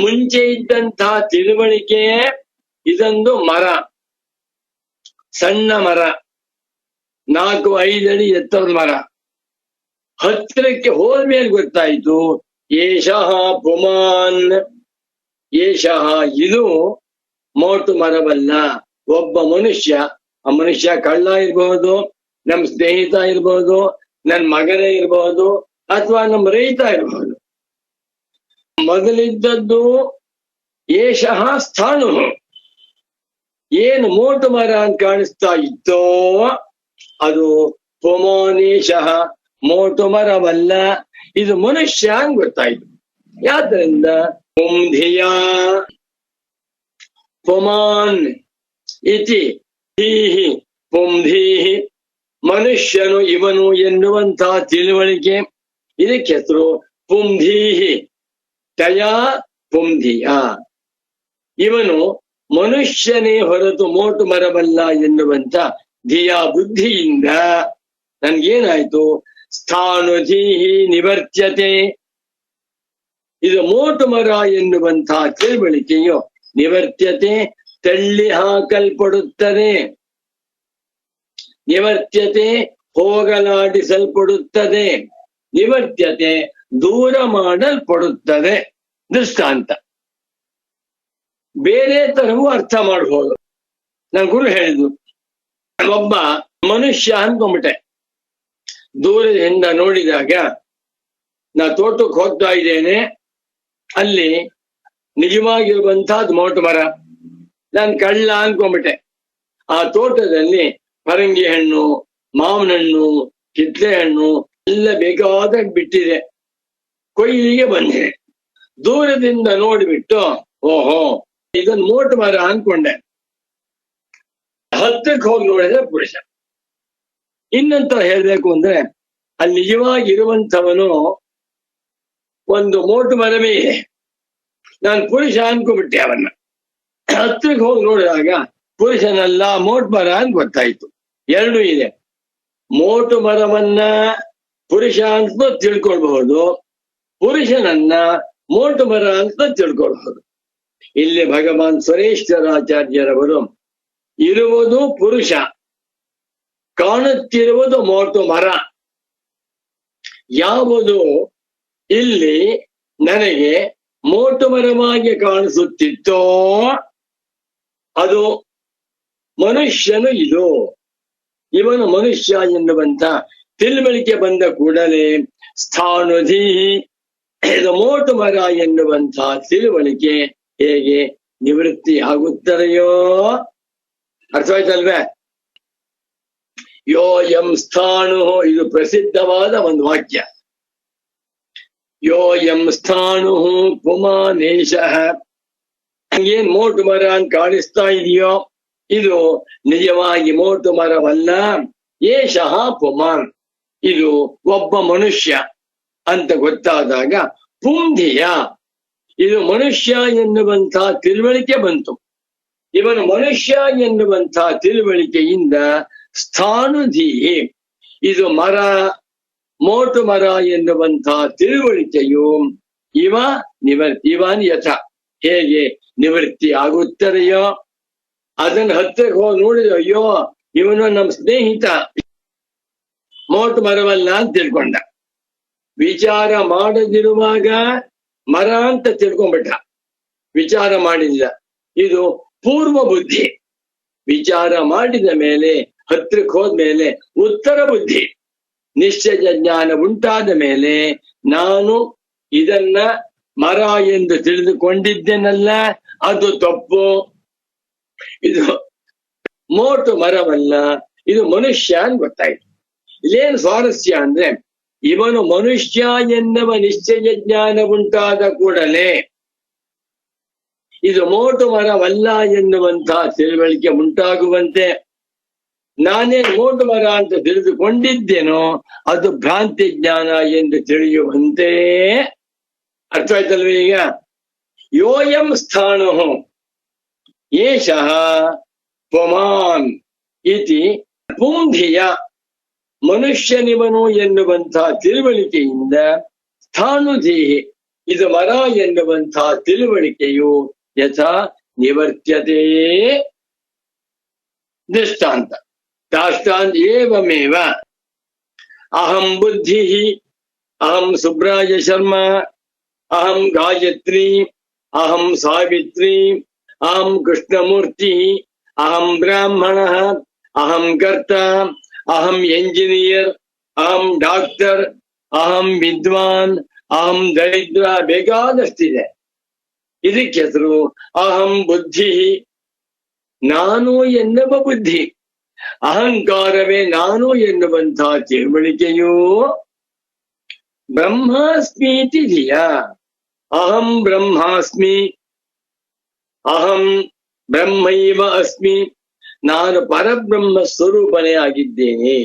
ಮುಂಚೆ ಇದ್ದಂತಹ ತಿಳುವಳಿಕೆ ಇದೊಂದು ಮರ, ಸಣ್ಣ ಮರ, 4-5 ಅಡಿ ಎತ್ತರದ ಮರ. ಹತ್ತಿರಕ್ಕೆ ಹೋದ್ಮೇಲೆ ಗೊತ್ತಾಯ್ತು ಏಷಃ ಪುಮಾನ್, ಏಷಃ ಇದು ಮೋಟು ಮರವಲ್ಲ, ಒಬ್ಬ ಮನುಷ್ಯ. ಆ ಮನುಷ್ಯ ಕಳ್ಳ ಇರಬಹುದು, ನಮ್ ಸ್ನೇಹಿತ ಇರಬಹುದು, ನನ್ ಮಗನೇ ಇರಬಹುದು, ಅಥವಾ ನಮ್ಮ ರೈತ ಇರಬಹುದು. ಮೊದಲಿದ್ದದ್ದು ಏಷಃ ಸ್ಥಾಣು, ಏನು ಮೋಟು ಮರ ಅಂತ ಕಾಣಿಸ್ತಾ ಇತ್ತೋ ಅದು ಪುಮಾನೇಶಃ, ಮೋಟು ಮರವಲ್ಲ, ಇದು ಮನುಷ್ಯ ಅಂತ ಗೊತ್ತಾಯ್ತು. ಯಾದ್ರಿಂದ ಪುಂಧಿಯ ಪುಮಾನ್ ಇತಿ ಧೀಹಿ ಪುಂಧೀಹಿ, ಮನುಷ್ಯನು ಇವನು ಎನ್ನುವಂತಹ ತಿಳುವಳಿಕೆ, ಇದಕ್ಕೆ ಹೆಸರು ಪುಂಧೀಹಿ. ತಯ ಪುಂಧಿಯ, ಇವನು ಮನುಷ್ಯನೇ ಹೊರತು ಮೋಟು ಮರವಲ್ಲ ಎನ್ನುವಂತ ಧಿಯ ಬುದ್ಧಿಯಿಂದ ನನ್ಗೇನಾಯ್ತು, ಸ್ಥಾನುಧೀಹಿ ನಿವರ್ತ್ಯತೆ, ಇದು ಮೋಟು ಮರ ಎನ್ನುವಂತಹ ತಿಳುವಳಿಕೆಯು ನಿವರ್ತ್ಯತೆ, ತಳ್ಳಿ ಹಾಕಲ್ಪಡುತ್ತದೆ. ನಿವರ್ತ್ಯತೆ ಹೋಗಲಾಡಿಸಲ್ಪಡುತ್ತದೆ, ನಿವರ್ತ್ಯತೆ ದೂರ ಮಾಡಲ್ಪಡುತ್ತದೆ. ದೃಷ್ಟಾಂತ ಬೇರೆ ತರವೂ ಅರ್ಥ ಮಾಡಬಹುದು. ನನ್ನ ಗುರು ಹೇಳಿದ್ರು, ಒಬ್ಬ ಮನುಷ್ಯ ಅನ್ಕೊಂಬಿಟ್ಟೆ. ದೂರದಿಂದ ನೋಡಿದಾಗ ನಾ ತೋಟಕ್ಕೆ ಹೋಗ್ತಾ ಇದ್ದೇನೆ, ಅಲ್ಲಿ ನಿಜವಾಗಿರುವಂತಹದ್ದು ಮೋಟು ಮರ. ನಾನು ಕಳ್ಳ ಅನ್ಕೊಂಬಿಟ್ಟೆ. ಆ ತೋಟದಲ್ಲಿ ಪರಂಗಿ ಹಣ್ಣು, ಮಾವಿನ ಹಣ್ಣು, ಕಿತ್ಲೆ ಹಣ್ಣು ಎಲ್ಲ ಬೇಕಾದಾಗ ಬಿಟ್ಟಿದೆ. ಕೊಯ್ಲಿಗೆ ಬಂದೆ. ದೂರದಿಂದ ನೋಡಿಬಿಟ್ಟು ಓಹೋ ಇದೊಂದು ಮೋಟು ಮರ ಅನ್ಕೊಂಡೆ. ಹತ್ತಕ್ಕೆ ಹೋಗಿ ನೋಡಿದ್ರೆ ಪುರುಷ. ಇನ್ನಂತ ಹೇಳ್ಬೇಕು ಅಂದ್ರೆ ಅಲ್ಲಿ ನಿಜವಾಗಿರುವಂಥವನು ಒಂದು ಮೋಟು ಮರವೇ ಇದೆ. ನಾನು ಪುರುಷ ಅನ್ಕೊಂಡ್ಬಿಟ್ಟೆ. ಅವನ್ನ ಹತ್ತಿರಕ್ಕೆ ಹೋಗಿ ನೋಡಿದಾಗ ಪುರುಷನಲ್ಲ ಮೋಟು ಮರ ಅಂತ ಗೊತ್ತಾಯ್ತು. ಎರಡೂ ಇದೆ. ಮೋಟು ಮರವನ್ನ ಪುರುಷ ಅಂತ ತಿಳ್ಕೊಳ್ಬಹುದು, ಪುರುಷನನ್ನ ಮೋಟು ಮರ ಅಂತ ತಿಳ್ಕೊಳ್ಬಹುದು. ಇಲ್ಲಿ ಭಗವಾನ್ ಸುರೇಶ್ವರಾಚಾರ್ಯರವರು ಇರುವುದು ಪುರುಷ, ಕಾಣುತ್ತಿರುವುದು ಮೋಟು ಮರ. ಯಾವುದು ಇಲ್ಲಿ ನನಗೆ ಮೋಟು ಮರವಾಗಿ ಕಾಣಿಸುತ್ತಿತ್ತೋ ಅದು ಮನುಷ್ಯನು. ಇದು ಇವನು ಮನುಷ್ಯ ಎನ್ನುವಂತ ತಿಳುವಳಿಕೆ ಬಂದ ಕೂಡಲೇ ಸ್ಥಾನುಧಿ, ಇದು ಮೋಟು ಮರ ಎನ್ನುವಂತ ತಿಳುವಳಿಕೆ ಹೇಗೆ ನಿವೃತ್ತಿ ಆಗುತ್ತದೆಯೋ ಅರ್ಥವಾಯ್ತಲ್ವೇ? ಯೋ ಎಂ ಸ್ಥಾಣು, ಇದು ಪ್ರಸಿದ್ಧವಾದ ಒಂದು ವಾಕ್ಯ. ಯೋ ಎಂ ಸ್ಥಾಣು ಪುಮಾನೇಶಃ, ಏನ್ ಮೋಟು ಮರ ಅಂತ ಕಾಣಿಸ್ತಾ ಇದೆಯೋ ಇದು ನಿಜವಾಗಿ ಮೋಟು ಮರವಲ್ಲ. ಏಷಃ ಪುಮಾನ್, ಇದು ಒಬ್ಬ ಮನುಷ್ಯ ಅಂತ ಗೊತ್ತಾದಾಗ ಪುಂಧಿಯ, ಇದು ಮನುಷ್ಯ ಎನ್ನುವಂತ ತಿಳುವಳಿಕೆ ಬಂತು. ಇವನು ಮನುಷ್ಯ ಎನ್ನುವಂತ ತಿಳುವಳಿಕೆಯಿಂದ ಸ್ಥಾನುಧೀಹಿ, ಇದು ಮರ, ಮೋಟು ಮರ ಎನ್ನುವಂತ ತಿಳುವಳಿಕೆಯು ಇವನ್ ಯಥ ಹೇಗೆ ನಿವೃತ್ತಿ ಆಗುತ್ತದೆಯೋ ಅದನ್ನ ಹತ್ತಿರಕ್ಕೆ ಹೋಗಿ ನೋಡಿದ, ಅಯ್ಯೋ ಇವನು ನಮ್ಮ ಸ್ನೇಹಿತ, ಮೋಟು ಮರವಲ್ಲ ಅಂತ ತಿಳ್ಕೊಂಡ. ವಿಚಾರ ಮಾಡದಿರುವಾಗ ಮರ ಅಂತ ತಿಳ್ಕೊಂಡ್ಬಿಟ್ಟ, ವಿಚಾರ ಮಾಡಿಲ್ಲ. ಇದು ಪೂರ್ವ ಬುದ್ಧಿ. ವಿಚಾರ ಮಾಡಿದ ಮೇಲೆ ಹತ್ತಿರಕ್ಕೆ ಹೋದ್ಮೇಲೆ ಉತ್ತರ ಬುದ್ಧಿ, ನಿಶ್ಚಯ ಜ್ಞಾನ ಉಂಟಾದ ಮೇಲೆ ನಾನು ಇದನ್ನ ಮರ ಎಂದು ತಿಳಿದುಕೊಂಡಿದ್ದೇನಲ್ಲ, ಅದು ತಪ್ಪು. ಇದು ಮೋಟು ಮರವಲ್ಲ, ಇದು ಮನುಷ್ಯ ಅಂತ ಗೊತ್ತಾಯ್ತು. ಇಲ್ಲೇನು ಸ್ವಾರಸ್ಯ ಅಂದ್ರೆ, ಇವನು ಮನುಷ್ಯ ಎನ್ನುವ ನಿಶ್ಚಯ ಜ್ಞಾನ ಉಂಟಾದ ಕೂಡಲೇ ಇದು ಮೋಟು ಮರವಲ್ಲ ಎನ್ನುವಂತಹ ತಿಳುವಳಿಕೆ ಉಂಟಾಗುವಂತೆ, ನಾನೇ ಮೋಟು ಮರ ಅಂತ ತಿಳಿದುಕೊಂಡಿದ್ದೇನೋ ಅದು ಭ್ರಾಂತಿ ಜ್ಞಾನ ಎಂದು ತಿಳಿಯುವಂತೆ. ಅರ್ಥವಾಯ್ತಲ್ವ ಈಗ? ಯೋಯಂ ಸ್ಥಾಣು ಏಷಃ ಪುಮಾನ್ ಇತಿ ಪುಂಧಿಯ, ಮನುಷ್ಯನಿವನು ಎನ್ನುವಂತಹ ತಿಳುವಳಿಕೆಯಿಂದ ಸ್ಥಾನುಧೀಹಿ, ಇದು ಮರ ಎನ್ನುವಂತಹ ತಿಳುವಳಿಕೆಯು ಯಥಾ ನಿವರ್ತ್ಯತೆ. ದೃಷ್ಟಾಂತ ದಾಷ್ಟಾಂತ ಏವಮೇವ ಅಹಂ ಬುದ್ಧಿ, ಅಹಂ ಸುಬ್ರಾಯ ಶರ್ಮಾ, ಅಹಂ ಗಾಯತ್ರಿ, ಅಹಂ ಸಾವಿತ್ರಿ, ಅಹಂ ಕೃಷ್ಣಮೂರ್ತಿ, ಅಹಂ ಬ್ರಾಹ್ಮಣ, ಅಹಂ ಕರ್ತ, ಅಹಂ ಎಂಜಿನಿಯರ್, ಅಹಂ ಡಾಕ್ಟರ್, ಅಹಂ ವಿದ್ವಾನ್, ಅಹಂ ದರಿದ್ರ, ಬೇಕಾದಷ್ಟಿದೆ. ಇದಕ್ಕೆ ಹೆಸರು ಅಹಂ ಬುದ್ಧಿ, ನಾನು ಎನ್ನುವ ಬುದ್ಧಿ. ಅಹಂಕಾರವೇ ನಾನು ಎನ್ನುವಂತಹ ತಿಳುವಳಿಕೆಯು ಬ್ರಹ್ಮಾಸ್ಮೀತಿ ಧಿಯ. ಅಹಂ ಬ್ರಹ್ಮಾಸ್ಮಿ, ಅಹಂ ಬ್ರಹ್ಮೈವ ಅಸ್ಮಿ, ನಾನು ಪರಬ್ರಹ್ಮ ಸ್ವರೂಪನೇ ಆಗಿದ್ದೇನೆ.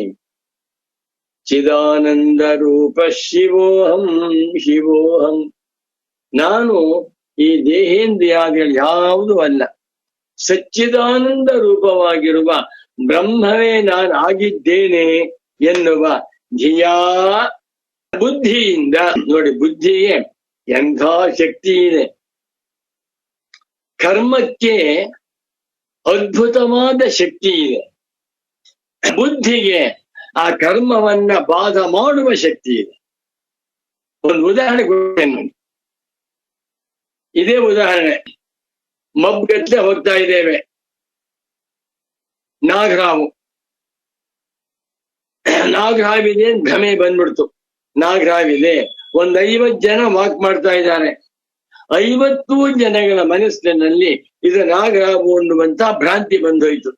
ಚಿದಾನಂದ ರೂಪ ಶಿವೋಹಂ ಶಿವೋಹಂ. ನಾನು ಈ ದೇಹೇಂದ್ರಿಯಾದಿಗಳು ಯಾವುದೂ ಅಲ್ಲ, ಸಚ್ಚಿದಾನಂದ ರೂಪವಾಗಿರುವ ಬ್ರಹ್ಮವೇ ನಾನು ಆಗಿದ್ದೇನೆ ಎನ್ನುವ ಧಿಯಾ ಬುದ್ಧಿಯಿಂದ. ನೋಡಿ, ಬುದ್ಧಿಗೆ ಎಂಥ ಶಕ್ತಿ ಇದೆ. ಕರ್ಮಕ್ಕೆ ಅದ್ಭುತವಾದ ಶಕ್ತಿ ಇದೆ. ಬುದ್ಧಿಗೆ ಆ ಕರ್ಮವನ್ನ ಬಾಧ ಮಾಡುವ ಶಕ್ತಿ ಇದೆ. ಒಂದು ಉದಾಹರಣೆ ಕೊಡ್ತೇನೆ. ಇದೇ ಉದಾಹರಣೆ. ಮಬ್ಬಗಟ್ಟಲೆ ಹೋಗ್ತಾ ಇದ್ದೇವೆ, ನಾಗರಾವಿದೆ ಭ್ರಮೆ ಬಂದ್ಬಿಡ್ತು. ನಾಗರಾವಿದೆ, 50 ಜನ ವಾಕ್ ಮಾಡ್ತಾ ಇದ್ದಾರೆ. 50 ಜನಗಳ ಮನಸ್ಸಿನಲ್ಲಿ ಇದು ನಾಗರಾವು ಅನ್ನುವಂತ ಭ್ರಾಂತಿ ಬಂದೋಯ್ತು.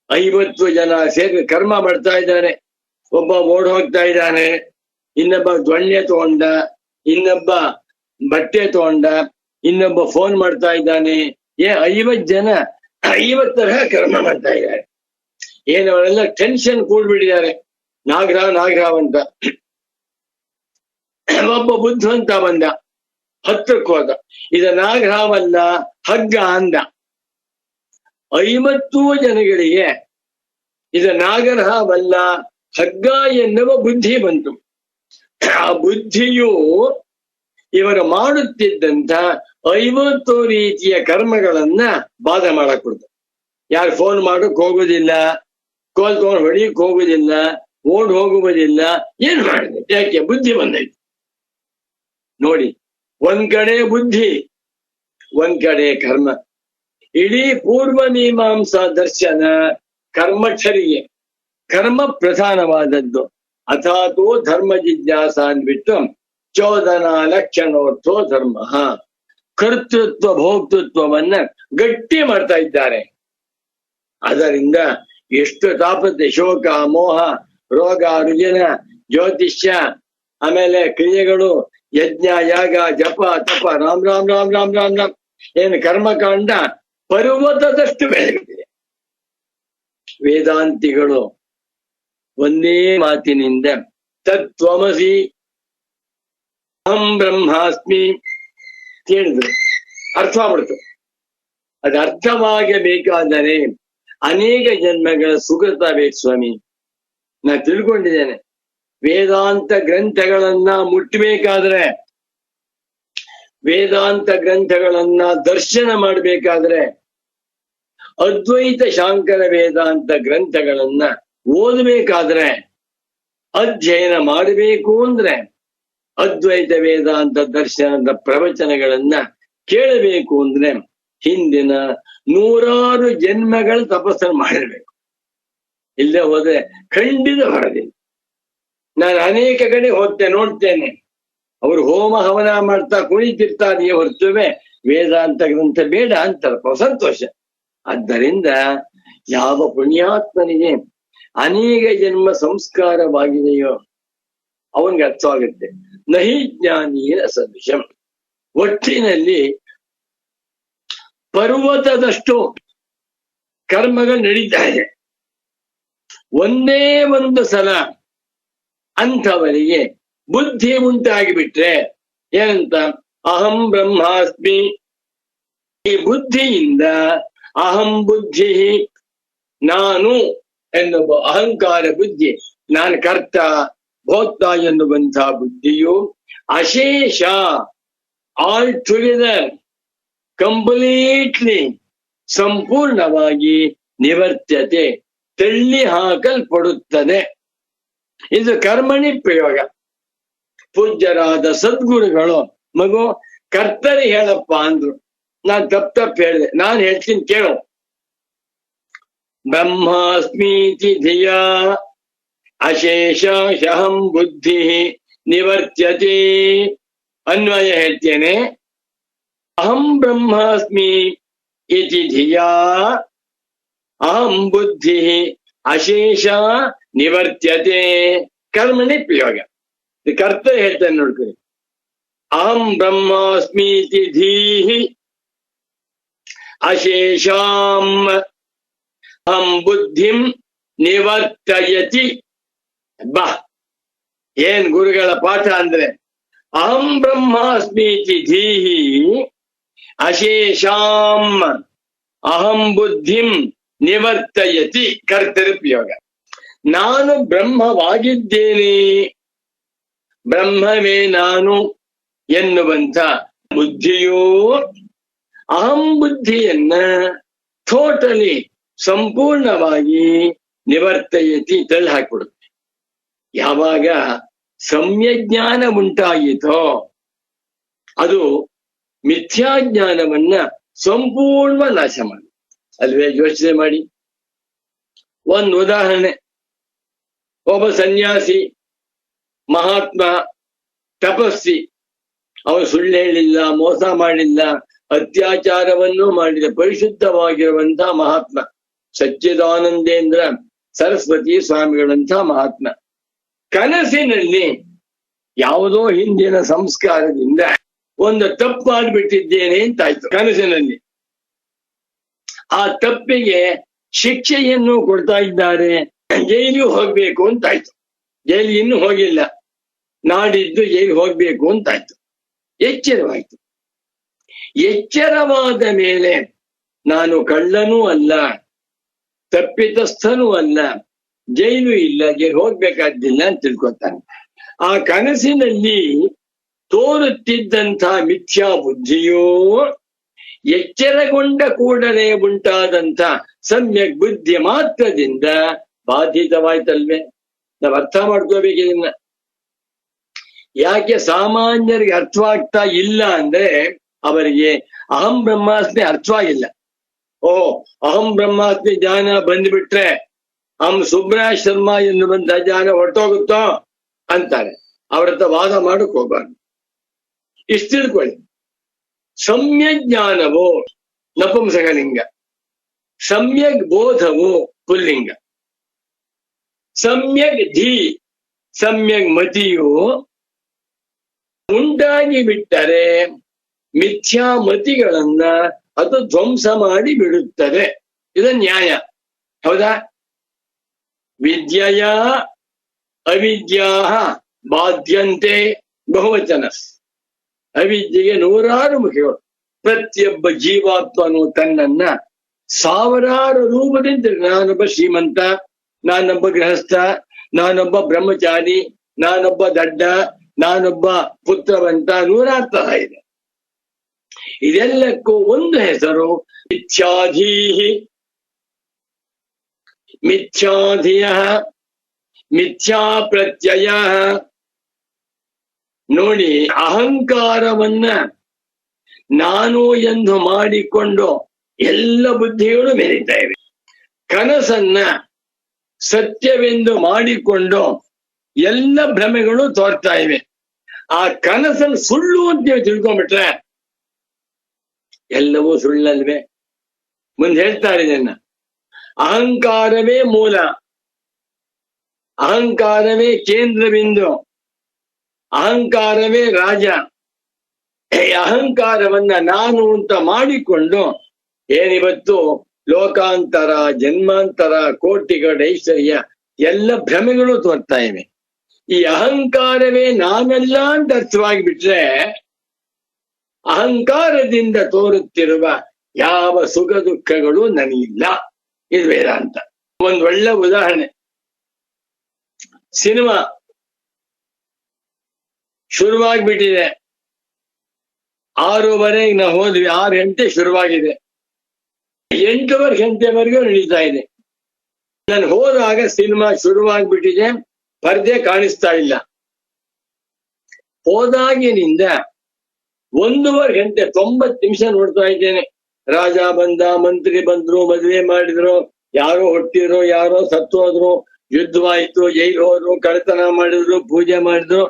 50 ಜನ ಸೇರಿ ಕರ್ಮ ಮಾಡ್ತಾ ಇದ್ದಾರೆ. ಒಬ್ಬ ಓಡ್ ಹೋಗ್ತಾ ಇದ್ದಾನೆ, ಇನ್ನೊಬ್ಬ ದೊಣ್ಣೆ ತಗೊಂಡ, ಇನ್ನೊಬ್ಬ ಬಟ್ಟೆ ತಗೊಂಡ, ಇನ್ನೊಬ್ಬ ಫೋನ್ ಮಾಡ್ತಾ ಇದ್ದಾನೆ. 50 ಜನ 50 ತರಹ ಕರ್ಮ ಮಾಡ್ತಾ ಇದ್ದಾರೆ. ಅವರೆಲ್ಲ ಟೆನ್ಷನ್ ಕೂಡ್ಬಿಟ್ಟಿದ್ದಾರೆ, ನಾಗರಾವ್ ಅಂತ. ಒಬ್ಬ ಬುದ್ಧಿವಂತ ಬಂದ, ಹತ್ರಕ್ಕೆ ಹೋದ, ಇದ ನಾಗರಾವಲ್ಲ ಹಗ್ಗ ಅಂದ. 50 ಜನಗಳಿಗೆ ಇದ ನಾಗರಹಾವಲ್ಲ ಹಗ್ಗ ಎನ್ನುವ ಬುದ್ಧಿ ಬಂತು. ಆ ಬುದ್ಧಿಯು ಇವರು ಮಾಡುತ್ತಿದ್ದಂತ 50 ರೀತಿಯ ಕರ್ಮಗಳನ್ನ ಬಾಧ ಮಾಡಕ್ ಕೊಡ್ತು. ಯಾರು ಫೋನ್ ಮಾಡಕ್ ಹೋಗುದಿಲ್ಲ, ಕೋಲ್ ತಗೊಂಡು ಹೊಡಿಯಕ್ ಹೋಗುದಿಲ್ಲ, ಓಡ್ ಹೋಗುವುದಿಲ್ಲ. ಏನ್ ಮಾಡಿದೆ? ಯಾಕೆ? ಬುದ್ಧಿ ಬಂದೈತಿ. ನೋಡಿ, ಒಂದ್ ಕಡೆ ಬುದ್ಧಿ, ಒಂದ್ ಕಡೆ ಕರ್ಮ. ಇಡೀ ಪೂರ್ವ ಮೀಮಾಂಸಾ ದರ್ಶನ ಕರ್ಮಠರಿಗೆ ಕರ್ಮ ಪ್ರಧಾನವಾದದ್ದು. ಅಥಾತೋ ಧರ್ಮ ಜಿಜ್ಞಾಸಾನ್ ಬಿಟ್ಟು 14 ಲಕ್ಷಣೋರ್ಥೋ ಧರ್ಮ. ಕರ್ತೃತ್ವ ಭೋಕ್ತೃತ್ವವನ್ನ ಗಟ್ಟಿ ಮಾಡ್ತಾ ಇದ್ದಾರೆ. ಅದರಿಂದ ಎಷ್ಟು ತಾಪತ್ರೆ, ಶೋಕ, ಮೋಹ, ರೋಗ, ರುಜಿನ, ಜ್ಯೋತಿಷ್ಯ, ಆಮೇಲೆ ಕ್ರಿಯೆಗಳು, ಯಜ್ಞ, ಯಾಗ, ಜಪ, ತಪ, ರಾಮ್ ರಾಮ್ ರಾಮ್ ರಾಮ್ ರಾಮ್ ರಾಮ್, ಏನು ಕರ್ಮಕಾಂಡ ಪರ್ವತದಷ್ಟು ಬೆಳೆದಿದೆ. ವೇದಾಂತಿಗಳು ಒಂದೇ ಮಾತಿನಿಂದ ತತ್ವಮಸಿ ಅಹಂ ಬ್ರಹ್ಮಾಸ್ಮಿ ಹೇಳಿದ್ರು, ಅರ್ಥ ಮಾಡ್ತು. ಅದು ಅರ್ಥವಾಗಬೇಕಾದರೆ ಅನೇಕ ಜನ್ಮಗಳ ಸುಗತ ಬೇಕು ಸ್ವಾಮಿ. ನಾ ತಿಳ್ಕೊಂಡಿದ್ದೇನೆ, ವೇದಾಂತ ಗ್ರಂಥಗಳನ್ನ ಮುಟ್ಟಬೇಕಾದ್ರೆ, ವೇದಾಂತ ಗ್ರಂಥಗಳನ್ನ ದರ್ಶನ ಮಾಡಬೇಕಾದ್ರೆ, ಅದ್ವೈತ ಶಾಂಕರ ವೇದಾಂತ ಗ್ರಂಥಗಳನ್ನ ಓದಬೇಕಾದ್ರೆ, ಅಧ್ಯಯನ ಮಾಡಬೇಕು ಅಂದ್ರೆ, ಅದ್ವೈತ ವೇದಾಂತ ದರ್ಶನದ ಪ್ರವಚನಗಳನ್ನ ಕೇಳಬೇಕು ಅಂದ್ರೆ ಹಿಂದಿನ 100 ಜನ್ಮಗಳ ತಪಸ್ಸನ್ನು ಮಾಡಿರ್ಬೇಕು. ಇಲ್ಲದೆ ಹೋದ್ರೆ ಖಂಡಿತ ಬರದಿಲ್ಲ. ನಾನು ಅನೇಕ ಕಡೆ ನೋಡ್ತೇನೆ, ಅವರು ಹೋಮ ಹವನ ಮಾಡ್ತಾ ಕುಣಿತಿರ್ತಾರೆಯೇ ಹೊರತುವೆ ವೇದಾಂತ ಗ್ರಂಥ ಬೇಡ ಅಂತಾರಪ್ಪ, ಸಂತೋಷ. ಆದ್ದರಿಂದ ಯಾವ ಪುಣ್ಯಾತ್ಮನಿಗೆ ಅನೇಕ ಜನ್ಮ ಸಂಸ್ಕಾರವಾಗಿದೆಯೋ ಅವನಿಗೆ ಅರ್ಥವಾಗುತ್ತೆ. ನಹಿ ಜ್ಞಾನೀಯ ಸದೃಶಂ. ಒಟ್ಟಿನಲ್ಲಿ ಪರ್ವತದಷ್ಟು ಕರ್ಮಗಳು ನಡೀತಾ ಇದೆ. ಒಂದೇ ಒಂದು ಸಲ ಅಂಥವರಿಗೆ ಬುದ್ಧಿ ಉಂಟಾಗಿಬಿಟ್ರೆ ಏನಂತ? ಅಹಂ ಬ್ರಹ್ಮಾಸ್ಮಿ. ಈ ಬುದ್ಧಿಯಿಂದ ಅಹಂ ಬುದ್ಧಿ, ನಾನು ಎನ್ನುವ ಅಹಂಕಾರ ಬುದ್ಧಿ, ನಾನು ಕರ್ತ ಭೋಕ್ತ ಎನ್ನುವಂತಹ ಬುದ್ಧಿಯು ಅಶೇಷ, ಆಲ್ ಟುಗೆದರ್, ಕಂಪ್ಲೀಟ್ಲಿ ಸಂಪೂರ್ಣವಾಗಿ ನಿವರ್ತ್ಯತೆ ತಳ್ಳಿ ಹಾಕಲ್ಪಡುತ್ತದೆ. ಇದು ಕರ್ಮಣಿ ಪ್ರಯೋಗ. ಪೂಜ್ಯರಾದ ಸದ್ಗುರುಗಳು ಮಗು ಕರ್ತರಿ ಹೇಳಪ್ಪ ಅಂದ್ರು. ನಾನ್ ತಪ್ಪ ಹೇಳಿದೆ. ನಾನು ಹೇಳ್ತೀನಿ ಕೇಳು. ಬ್ರಹ್ಮಾಸ್ಮೀತಿ ಧಿಯಾ ಅಶೇಷಹಂ ಬುದ್ಧಿ ನಿವರ್ತ್ಯತೆ. ಅನ್ವಯ ಹೇಳ್ತೇನೆ. ಅಹಂ ಬ್ರಹ್ಮಾಸ್ಮಿ ಇತಿ ಧಿಯಾ ಅಹಂ ಬುದ್ಧಿ ಅಶೇಷ ನಿವರ್ತ್ಯತೆ. ಕರ್ಮಣಿ ಪ್ರಯೋಗ. ಕರ್ತ ಹೇಳ್ತಾನೆ ನೋಡ್ಕೊಳ್ಳಿ. ಅಹಂ ಬ್ರಹ್ಮಾಸ್ಮೀತಿ ಧೀಹಿ ಅಶೇಷಾಂ ಅಹಂ ಬುದ್ಧಿಂ ನಿವರ್ತಯತಿ. ಬಾ, ಏನ್ ಗುರುಗಳ ಪಾಠ ಅಂದ್ರೆ, ಅಹಂ ಬ್ರಹ್ಮಾಸ್ಮೀತಿ ಧೀಹಿ ಅಶೇಷಾಂ ಅಹಂ ಬುದ್ಧಿಂ ನಿವರ್ತಯತಿ. ಕರ್ತೃಪಯೋಗ. ನಾನು ಬ್ರಹ್ಮವಾಗಿದ್ದೇನೆ, ಬ್ರಹ್ಮವೇ ನಾನು ಎನ್ನುವಂತ ಬುದ್ಧಿಯು ಅಹಂ ಬುದ್ಧಿಯನ್ನ ಟೋಟಲಿ ಸಂಪೂರ್ಣವಾಗಿ ನಿವರ್ತಯತಿ, ತಳ್ಳಿ ಹಾಕಿಬಿಡುತ್ತೆ. ಯಾವಾಗ ಸಮ್ಯಜ್ಞಾನ ಉಂಟಾಗಿತೋ ಅದು ಮಿಥ್ಯಾಜ್ಞಾನವನ್ನ ಸಂಪೂರ್ಣ ನಾಶ ಮಾಡಿ. ಅಲ್ವೇ? ಯೋಚನೆ ಮಾಡಿ. ಒಂದು ಉದಾಹರಣೆ. ಒಬ್ಬ ಸನ್ಯಾಸಿ, ಮಹಾತ್ಮ, ತಪಸ್ಸಿ, ಅವನು ಸುಳ್ಳು ಹೇಳಿಲ್ಲ, ಮೋಸ ಮಾಡಿಲ್ಲ, ಅತ್ಯಾಚಾರವನ್ನು ಮಾಡಿದ ಪರಿಶುದ್ಧವಾಗಿರುವಂತಹ ಮಹಾತ್ಮ, ಸಚ್ಚಿದಾನಂದೇಂದ್ರ ಸರಸ್ವತಿ ಸ್ವಾಮಿಗಳಂತಹ ಮಹಾತ್ಮ. ಕನಸಿನಲ್ಲಿ ಯಾವುದೋ ಹಿಂದಿನ ಸಂಸ್ಕಾರದಿಂದ ಒಂದು ತಪ್ಪು ಮಾಡಿಬಿಟ್ಟಿದ್ದೇನೆ ಅಂತಾಯ್ತು ಕನಸಿನಲ್ಲಿ. ಆ ತಪ್ಪಿಗೆ ಶಿಕ್ಷೆಯನ್ನು ಕೊಡ್ತಾ ಇದ್ದಾರೆ, ಜೈಲಿಗೆ ಹೋಗ್ಬೇಕು ಅಂತಾಯ್ತು. ಜೈಲಿಗೆ ಇನ್ನೂ ಹೋಗಿಲ್ಲ, ನಾಡಿದ್ದು ಜೈಲಿಗೆ ಹೋಗ್ಬೇಕು ಅಂತಾಯ್ತು. ಎಚ್ಚರವಾಯ್ತು. ಎಚ್ಚರವಾದ ಮೇಲೆ ನಾನು ಕಳ್ಳನೂ ಅಲ್ಲ, ತಪ್ಪಿತಸ್ಥನೂ ಅಲ್ಲ, ಜೈಲು ಇಲ್ಲ, ಜೈಲು ಹೋಗ್ಬೇಕಾದ್ದಿಲ್ಲ ಅಂತ ತಿಳ್ಕೊತಾನೆ. ಆ ಕನಸಿನಲ್ಲಿ ತೋರುತ್ತಿದ್ದಂಥ ಮಿಥ್ಯಾ ಬುದ್ಧಿಯೋ ಎಚ್ಚರಗೊಂಡ ಕೂಡಲೇ ಉಂಟಾದಂಥ ಸಮ್ಯಕ್ ಬುದ್ಧಿ ಮಾತ್ರದಿಂದ ಬಾಧಿತವಾಯ್ತಲ್ವೇ? ನಾವು ಅರ್ಥ ಮಾಡ್ಕೋಬೇಕು ಇದನ್ನ. ಯಾಕೆ ಸಾಮಾನ್ಯರಿಗೆ ಅರ್ಥವಾಗ್ತಾ ಇಲ್ಲ ಅಂದ್ರೆ, ಅವರಿಗೆ ಅಹಂ ಬ್ರಹ್ಮಾಸ್ಮಿ ಅರ್ಥವಾಗಿಲ್ಲ. ಓಹೋ, ಅಹಂ ಬ್ರಹ್ಮಾಸ್ಮಿ ಜ್ಞಾನ ಬಂದ್ಬಿಟ್ರೆ ಅಹಂ ಸುಬ್ರಾಯ ಶರ್ಮಾ ಎನ್ನುವಂತ ಜ್ಞಾನ ಹೊರಟೋಗುತ್ತೋ ಅಂತಾರೆ. ಅವ್ರ ಹತ್ರ ವಾದ ಮಾಡಕ್ ಹೋಗ್ಬಾರ್ದು. ಇಷ್ಟು ತಿಳ್ಕೊಳ್ಳಿ. ಸಮ್ಯಕ್ ಜ್ಞಾನವು ನಪುಂಸಕಲಿಂಗ, ಸಮ್ಯಕ್ ಬೋಧವು ಪುಲ್ಲಿಂಗ. ಸಮ್ಯಕ್ ಧೀ, ಸಮ್ಯಕ್ ಮತಿಯು ಉಂಟಾಗಿ ಬಿಟ್ಟರೆ ಮಿಥ್ಯಾ ಮತಿಗಳನ್ನ ಅದು ಧ್ವಂಸ ಮಾಡಿ ಬಿಡುತ್ತದೆ. ಇದು ನ್ಯಾಯ, ಹೌದಾ? ವಿದ್ಯೆಯ ಅವಿದ್ಯಾ ಬಾಧ್ಯಂತೆ ಬಹುವಚನ. ಅವಿದ್ಯೆಗೆ ನೂರಾರು ಮುಖಗಳು. ಪ್ರತಿಯೊಬ್ಬ ಜೀವಾತ್ಮನು ತನ್ನನ್ನ ಸಾವಿರಾರು ರೂಪದಿಂದ, ನಾನೊಬ್ಬ ಶ್ರೀಮಂತ, ನಾನೊಬ್ಬ ಗೃಹಸ್ಥ, ನಾನೊಬ್ಬ ಬ್ರಹ್ಮಚಾರಿ, ನಾನೊಬ್ಬ ದಡ್ಡ, ನಾನೊಬ್ಬ ಪುತ್ರವಂತ, ನೂರಾರು ತರ ಇದೆ. ಇದೆಲ್ಲಕ್ಕೂ ಒಂದು ಹೆಸರು ಮಿಥ್ಯಾಧೀಹಿ, ಮಿಥ್ಯಾಧಿಯ, ಮಿಥ್ಯಾ ಪ್ರತ್ಯಯ. ನೋಡಿ, ಅಹಂಕಾರವನ್ನ ನಾನು ಎಂದು ಮಾಡಿಕೊಂಡು ಎಲ್ಲ ಬುದ್ಧಿಗಳು ಮೆರೀತಾ ಇವೆ. ಕನಸನ್ನ ಸತ್ಯವೆಂದು ಮಾಡಿಕೊಂಡು ಎಲ್ಲ ಭ್ರಮೆಗಳು ತೋರ್ತಾ ಇವೆ. ಆ ಕನಸನ್ನು ಸುಳ್ಳು ಅಂತ ನೀವು ತಿಳ್ಕೊಂಡ್ಬಿಟ್ರೆ ಎಲ್ಲವೂ ಸುಳ್ಳಲ್ವೇ? ಮುಂದೆ ಹೇಳ್ತಾರೆ ಇದನ್ನ. ಅಹಂಕಾರವೇ ಮೂಲ, ಅಹಂಕಾರವೇ ಕೇಂದ್ರ ಬಿಂದು, ಅಹಂಕಾರವೇ ರಾಜ. ಅಹಂಕಾರವನ್ನ ನಾನು ಅಂತ ಮಾಡಿಕೊಂಡು ಏನಿವತ್ತು ಲೋಕಾಂತರ, ಜನ್ಮಾಂತರ, ಕೋಟಿಗಳ ಐಶ್ವರ್ಯ ಎಲ್ಲ ಭ್ರಮೆಗಳು ತೋರ್ತಾ ಇವೆ. ಈ ಅಹಂಕಾರವೇ ನಾನಲ್ಲ ಅಂತ ಅರ್ಥವಾಗಿಬಿಟ್ರೆ ಅಹಂಕಾರದಿಂದ ತೋರುತ್ತಿರುವ ಯಾವ ಸುಖ ದುಃಖಗಳು ನನಗಿಲ್ಲ. ಇದು ವೇದಾಂತ. ಒಂದು ಒಳ್ಳೆ ಉದಾಹರಣೆ. ಸಿನಿಮಾ ಶುರುವಾಗ್ಬಿಟ್ಟಿದೆ, 6:30 ನಾವು ಹೋದ್ವಿ, 6 ಗಂಟೆ ಶುರುವಾಗಿದೆ. 8 ಗಂಟೆವರೆಗೂ ನಡೀತಾ ಇದೆ. ನಾನು ಹೋದಾಗ ಸಿನಿಮಾ ಶುರುವಾಗ್ಬಿಟ್ಟಿದೆ, ಪರದೆ ಕಾಣಿಸ್ತಾ ಇಲ್ಲ. ಹೋದಾಗಿನಿಂದ 1.5 ಗಂಟೆ 90 ನಿಮಿಷ ನೋಡ್ತಾ ಇದ್ದೇನೆ. ರಾಜ ಬಂದ, ಮಂತ್ರಿ ಬಂದ್ರು, ಮದುವೆ ಮಾಡಿದ್ರು, ಯಾರೋ ಹುಟ್ಟಿದ್ರು, ಯಾರೋ ಸತ್ತು ಹೋದ್ರು, ಯುದ್ಧವಾಯ್ತು, ಜೈಲು ಹೋದ್ರು, ಕಳ್ಳತನ ಮಾಡಿದ್ರು, ಪೂಜೆ ಮಾಡಿದ್ರು,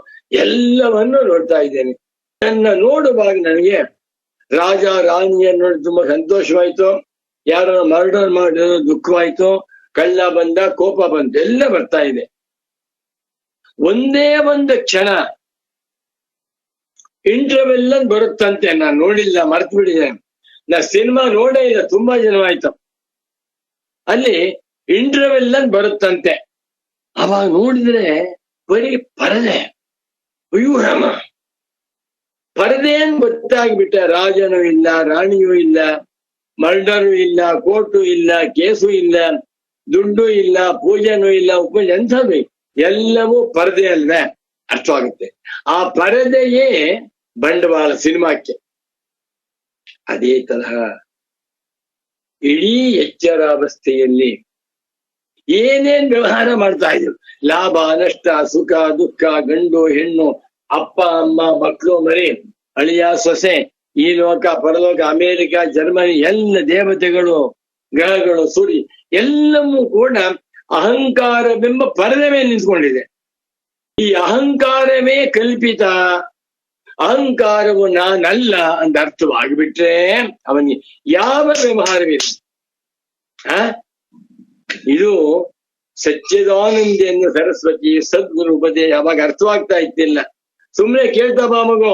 ಎಲ್ಲವನ್ನು ನೋಡ್ತಾ ಇದ್ದೇನೆ. ನನ್ನ ನೋಡುವಾಗ ನನಗೆ ರಾಜ ರಾಣಿಯನ್ನು ನೋಡಿ ತುಂಬಾ ಸಂತೋಷವಾಯ್ತು, ಯಾರೋ ಮರ್ಡರ್ ಮಾಡಿದ್ರು ದುಃಖವಾಯ್ತು, ಕಳ್ಳ ಬಂದ ಕೋಪ ಬಂತು, ಎಲ್ಲ ಬರ್ತಾ ಇದೆ. ಒಂದೇ ಒಂದು ಕ್ಷಣ ಇಂಟರ್ವೆಲ್ ಬರುತ್ತಂತೆ. ನಾನು ನೋಡಿಲ್ಲ, ಮರ್ತು ಬಿಟ್ಟಿದ್ದೇನೆ. ನಾ ಸಿನಿಮಾ ನೋಡೇ ಇಲ್ಲ, ತುಂಬಾ ಜನವಾಯ್ತು. ಅಲ್ಲಿ ಇಂಟರ್ವೆಲ್ ಬರುತ್ತಂತೆ. ಅವಾಗ ನೋಡಿದ್ರೆ ಬರೀ ಪರದೆ. ಅಯ್ಯೋ ರಾಮ, ಪರದೆಯನ್ನು ಗೊತ್ತಾಗ್ಬಿಟ್ಟ. ರಾಜನೂ ಇಲ್ಲ, ರಾಣಿಯೂ ಇಲ್ಲ, ಮರ್ಡರು ಇಲ್ಲ, ಕೋರ್ಟು ಇಲ್ಲ, ಕೇಸು ಇಲ್ಲ, ದುಡ್ಡು ಇಲ್ಲ, ಪೂಜೆನೂ ಇಲ್ಲ, ಉಪೂಜೆ ಎಂಥದ್ದು ಎಲ್ಲವೂ ಪರದೆ ಅಲ್ವೇ, ಅರ್ಥವಾಗುತ್ತೆ. ಆ ಪರದೆಯೇ ಬಂಡವಾಳ ಸಿನಿಮಾಕ್ಕೆ. ಅದೇ ತರಹ ಇಡೀ ಎಚ್ಚರಾವಸ್ಥೆಯಲ್ಲಿ ಏನೇನ್ ವ್ಯವಹಾರ ಮಾಡ್ತಾ ಇದ್ರು, ಲಾಭ ನಷ್ಟ, ಸುಖ ದುಃಖ, ಗಂಡು ಹೆಣ್ಣು, ಅಪ್ಪ ಅಮ್ಮ, ಮಕ್ಕಳು ಮರಿ, ಅಳಿಯ ಸೊಸೆ, ಈ ಲೋಕ ಪರಲೋಕ, ಅಮೇರಿಕ, ಜರ್ಮನಿ, ಎಲ್ಲ ದೇವತೆಗಳು, ಗ್ರಹಗಳು, ಸೂರ್ಯ, ಎಲ್ಲವೂ ಕೂಡ ಅಹಂಕಾರವೆಂಬ ಪರದೆ ಮೇಲೆ ನಿಂತ್ಕೊಂಡಿದೆ. ಈ ಅಹಂಕಾರವೇ ಕಲ್ಪಿತ. ಅಹಂಕಾರವು ನಾನಲ್ಲ ಅಂತ ಅರ್ಥವಾಗಿಬಿಟ್ರೆ ಅವನಿಗೆ ಯಾವ ವ್ಯವಹಾರವಿಲ್ಲ. ಇದು ಸಚ್ಚಿದಾನಂದ ಸರಸ್ವತಿ ಸದ್ಗುರು ಉಪದೇಶ ಅವಾಗ ಅರ್ಥವಾಗ್ತಾ ಇತ್ತಿಲ್ಲ. ಸುಮ್ನೆ ಕೇಳ್ತಾ ಬಾ ಮಗು,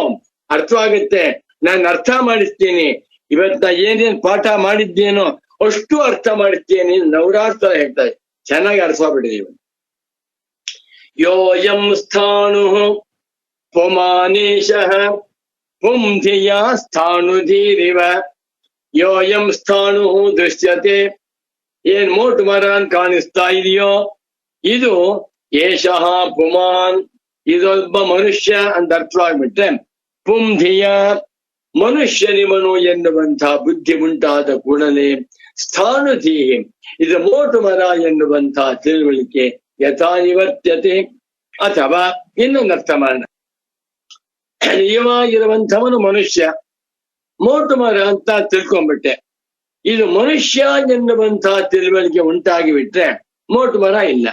ಅರ್ಥವಾಗುತ್ತೆ, ನಾನು ಅರ್ಥ ಮಾಡಿಸ್ತೀನಿ, ಇವತ್ತ ಏನೇನ್ ಪಾಠ ಮಾಡಿದ್ದೇನೋ ಅಷ್ಟು ಅರ್ಥ ಮಾಡಿಸ್ತೇನೆ, ನವರಾತ್ರ ಹೇಳ್ತಾರೆ. ಚೆನ್ನಾಗಿ ಅರ್ಥವಾಗ್ಬಿಟ್ಟಿದೆ. ಯೋಯಂ ಸ್ಥಾಣು ಪುಮಾನೇಶಃ ಪುಂಧಿಯ ಸ್ಥಾಣುಧೀರಿವ ಯೋಯಂ ಸ್ಥಾಣು ದೃಶ್ಯತೆ. ಏನ್ ಮೋಟು ಮರ ಅಂತ ಕಾಣಿಸ್ತಾ ಇದೆಯೋ ಇದು ಏಷಃ ಪುಮಾನ್, ಇದೊಬ್ಬ ಮನುಷ್ಯ ಅಂತ ಅರ್ಥವಾಗ್ಬಿಟ್ರೆ ಪುಂಧಿಯ ಮನುಷ್ಯನಿವನು ಎನ್ನುವಂತಹ ಬುದ್ಧಿ ಉಂಟಾದ ಕೂಡಲೇ ಸ್ಥಾಣುಧೀಹಿ, ಇದು ಮೋಟು ಮರ ಎನ್ನುವಂತಹ ತಿಳುವಳಿಕೆ ಯಥಾ ನಿವರ್ತ್ಯತೆ. ಅಥವಾ ಇನ್ನೊಂದು ಅರ್ಥ ಮಾಡೋಣ, ನಿಜವಾಗಿರುವಂಥವನು ಮನುಷ್ಯ, ಮೋಟು ಮರ ಅಂತ ತಿಳ್ಕೊಂಡ್ಬಿಟ್ಟೆ. ಇದು ಮನುಷ್ಯ ಎನ್ನುವಂತಹ ತಿಳುವಳಿಕೆ ಉಂಟಾಗಿಬಿಟ್ರೆ ಮೋಟು ಮರ ಇಲ್ಲ.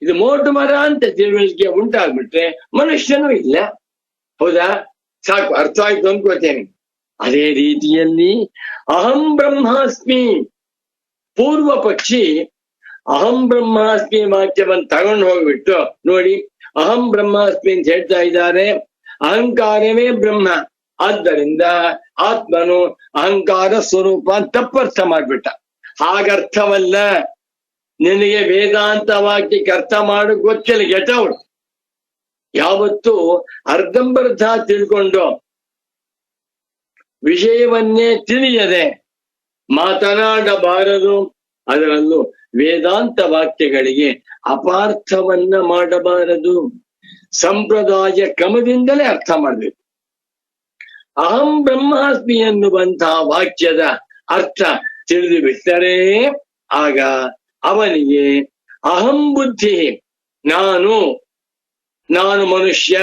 ಇದು ಮೋಟು ಮರ ಅಂತ ತಿಳುವಳಿಕೆ ಉಂಟಾಗ್ಬಿಟ್ರೆ ಮನುಷ್ಯನೂ ಇಲ್ಲ. ಹೌದಾ? ಸಾಕು, ಅರ್ಥ ಆಯ್ತು ಅನ್ಕೋತೇನೆ. ಅದೇ ರೀತಿಯಲ್ಲಿ ಅಹಂ ಬ್ರಹ್ಮಾಸ್ಮಿ, ಪೂರ್ವ ಪಕ್ಷಿ ಅಹಂ ಬ್ರಹ್ಮಾಸ್ಮಿ ವಾಕ್ಯವನ್ನು ತಗೊಂಡು ಹೋಗ್ಬಿಟ್ಟು ನೋಡಿ, ಅಹಂ ಬ್ರಹ್ಮಾಸ್ಮಿ ಅಂತ ಹೇಳ್ತಾ ಇದ್ದಾರೆ. ಅಹಂಕಾರವೇ ಬ್ರಹ್ಮ, ಆದ್ದರಿಂದ ಆತ್ಮನು ಅಹಂಕಾರ ಸ್ವರೂಪ ತಪ್ಪರ್ಥ ಮಾಡ್ಬಿಟ್ಟ. ಹಾಗರ್ಥವಲ್ಲ. ನಿನಗೆ ವೇದಾಂತ ವಾಕ್ಯಕ್ಕೆ ಅರ್ಥ ಮಾಡು ಗೊತ್ತಿಲ್ಲ, ಗೆಟ್ ಔಟ್. ಯಾವತ್ತು ಅರ್ಧಂಬರ್ಧ ತಿಳ್ಕೊಂಡು ವಿಷಯವನ್ನೇ ತಿಳಿಯದೆ ಮಾತನಾಡಬಾರದು. ಅದರಲ್ಲೂ ವೇದಾಂತ ವಾಕ್ಯಗಳಿಗೆ ಅಪಾರ್ಥವನ್ನ ಮಾಡಬಾರದು. ಸಂಪ್ರದಾಯ ಕ್ರಮದಿಂದಲೇ ಅರ್ಥ ಮಾಡಬೇಕು. ಅಹಂ ಬ್ರಹ್ಮಾಸ್ಮಿ ಎನ್ನುವಂತಹ ವಾಕ್ಯದ ಅರ್ಥ ತಿಳಿದು ಬಿಟ್ಟರೆ ಆಗ ಅವನಿಗೆ ಅಹಂ ಬುದ್ಧಿ, ನಾನು ಮನುಷ್ಯ,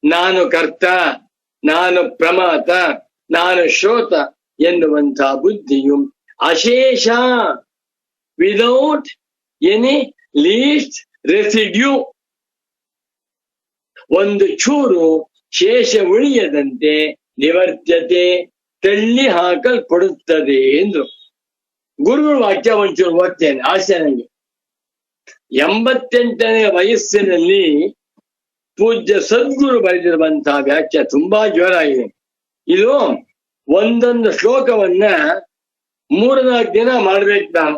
ನಾನು ಕರ್ತ, ನಾನು ಪ್ರಮಾತ, ನಾನು ಶ್ರೋತ ಎನ್ನುವಂತಹ ಬುದ್ಧಿಯು ಅಶೇಷ, ವಿದೌಟ್ ಎನಿ ಲೀಸ್ಟ್ ರೆಸಿಡ್ಯೂ, ಒಂದು ಚೂರು ಶೇಷ ಉಳಿಯದಂತೆ ನಿವರ್ತ್ಯತೆ, ತಳ್ಳಿ ಹಾಕಲ್ಪಡುತ್ತದೆ ಎಂದು ಗುರುಗಳ ವಾಕ್ಯ ಒಂಚೂರು ಓದ್ತೇನೆ, ಆಸೆ ನನಗೆ. 88ನೇ ವಯಸ್ಸಿನಲ್ಲಿ ಪೂಜ್ಯ ಸದ್ಗುರು ಬರೆದಿರುವಂತಹ ವ್ಯಾಖ್ಯ ತುಂಬಾ ಜೋರಾಗಿದೆ. ಇದು ಒಂದೊಂದು ಶ್ಲೋಕವನ್ನ 3-4 ದಿನ ಮಾಡ್ಬೇಕು ನಾನು.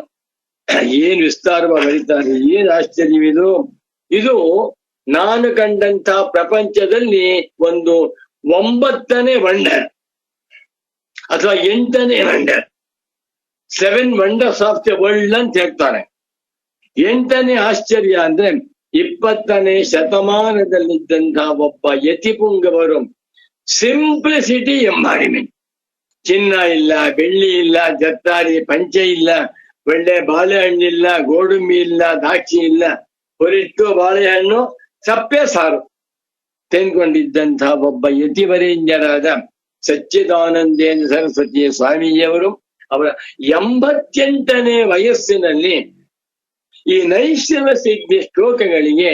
ಏನ್ ವಿಸ್ತಾರವಾಗಿ ಬರೀತಾರೆ, ಏನ್ ಆಶ್ಚರ್ಯವಿದು. ಇದು ನಾನು ಕಂಡಂತಹ ಪ್ರಪಂಚದಲ್ಲಿ ಒಂದು 9ನೇ ವಂಡರ್ ಅಥವಾ 8ನೇ wonder, 7 wonders of the world ಅಂತ ಹೇಳ್ತಾರೆ. 8ನೇ ಆಶ್ಚರ್ಯ ಅಂದ್ರೆ 20ನೇ ಶತಮಾನದಲ್ಲಿದ್ದಂತಹ ಒಬ್ಬ ಯತಿಪುಂಗವರು ಸಿಂಪ್ಲಿಸಿಟಿ ಎಂಬಾಡಿಮೆಂಟ್, ಚಿನ್ನ ಇಲ್ಲ, ಬೆಳ್ಳಿ ಇಲ್ಲ, ಜತ್ತಾರಿ ಪಂಚೆ ಇಲ್ಲ, ಒಳ್ಳೆ ಬಾಳೆಹಣ್ಣಿಲ್ಲ, ಗೋಡಂಬಿ ಇಲ್ಲ, ದ್ರಾಕ್ಷಿ ಇಲ್ಲ, ಹೊರಿಟ್ಟು ಬಾಳೆಹಣ್ಣು ಸಪ್ಪೆ ಸಾರು ತೆಂದ್ಕೊಂಡಿದ್ದಂಥ ಒಬ್ಬ ಯತಿವರೇಣ್ಯರಾದ ಸಚ್ಚಿದಾನಂದೇಂದ್ರ ಸರಸ್ವತಿ ಸ್ವಾಮೀಜಿಯವರು ಅವರ 88ನೇ ವಯಸ್ಸಿನಲ್ಲಿ ಈ ನೈಷ್ಠವ ಸಿದ್ಧಿ ಶ್ಲೋಕಗಳಿಗೆ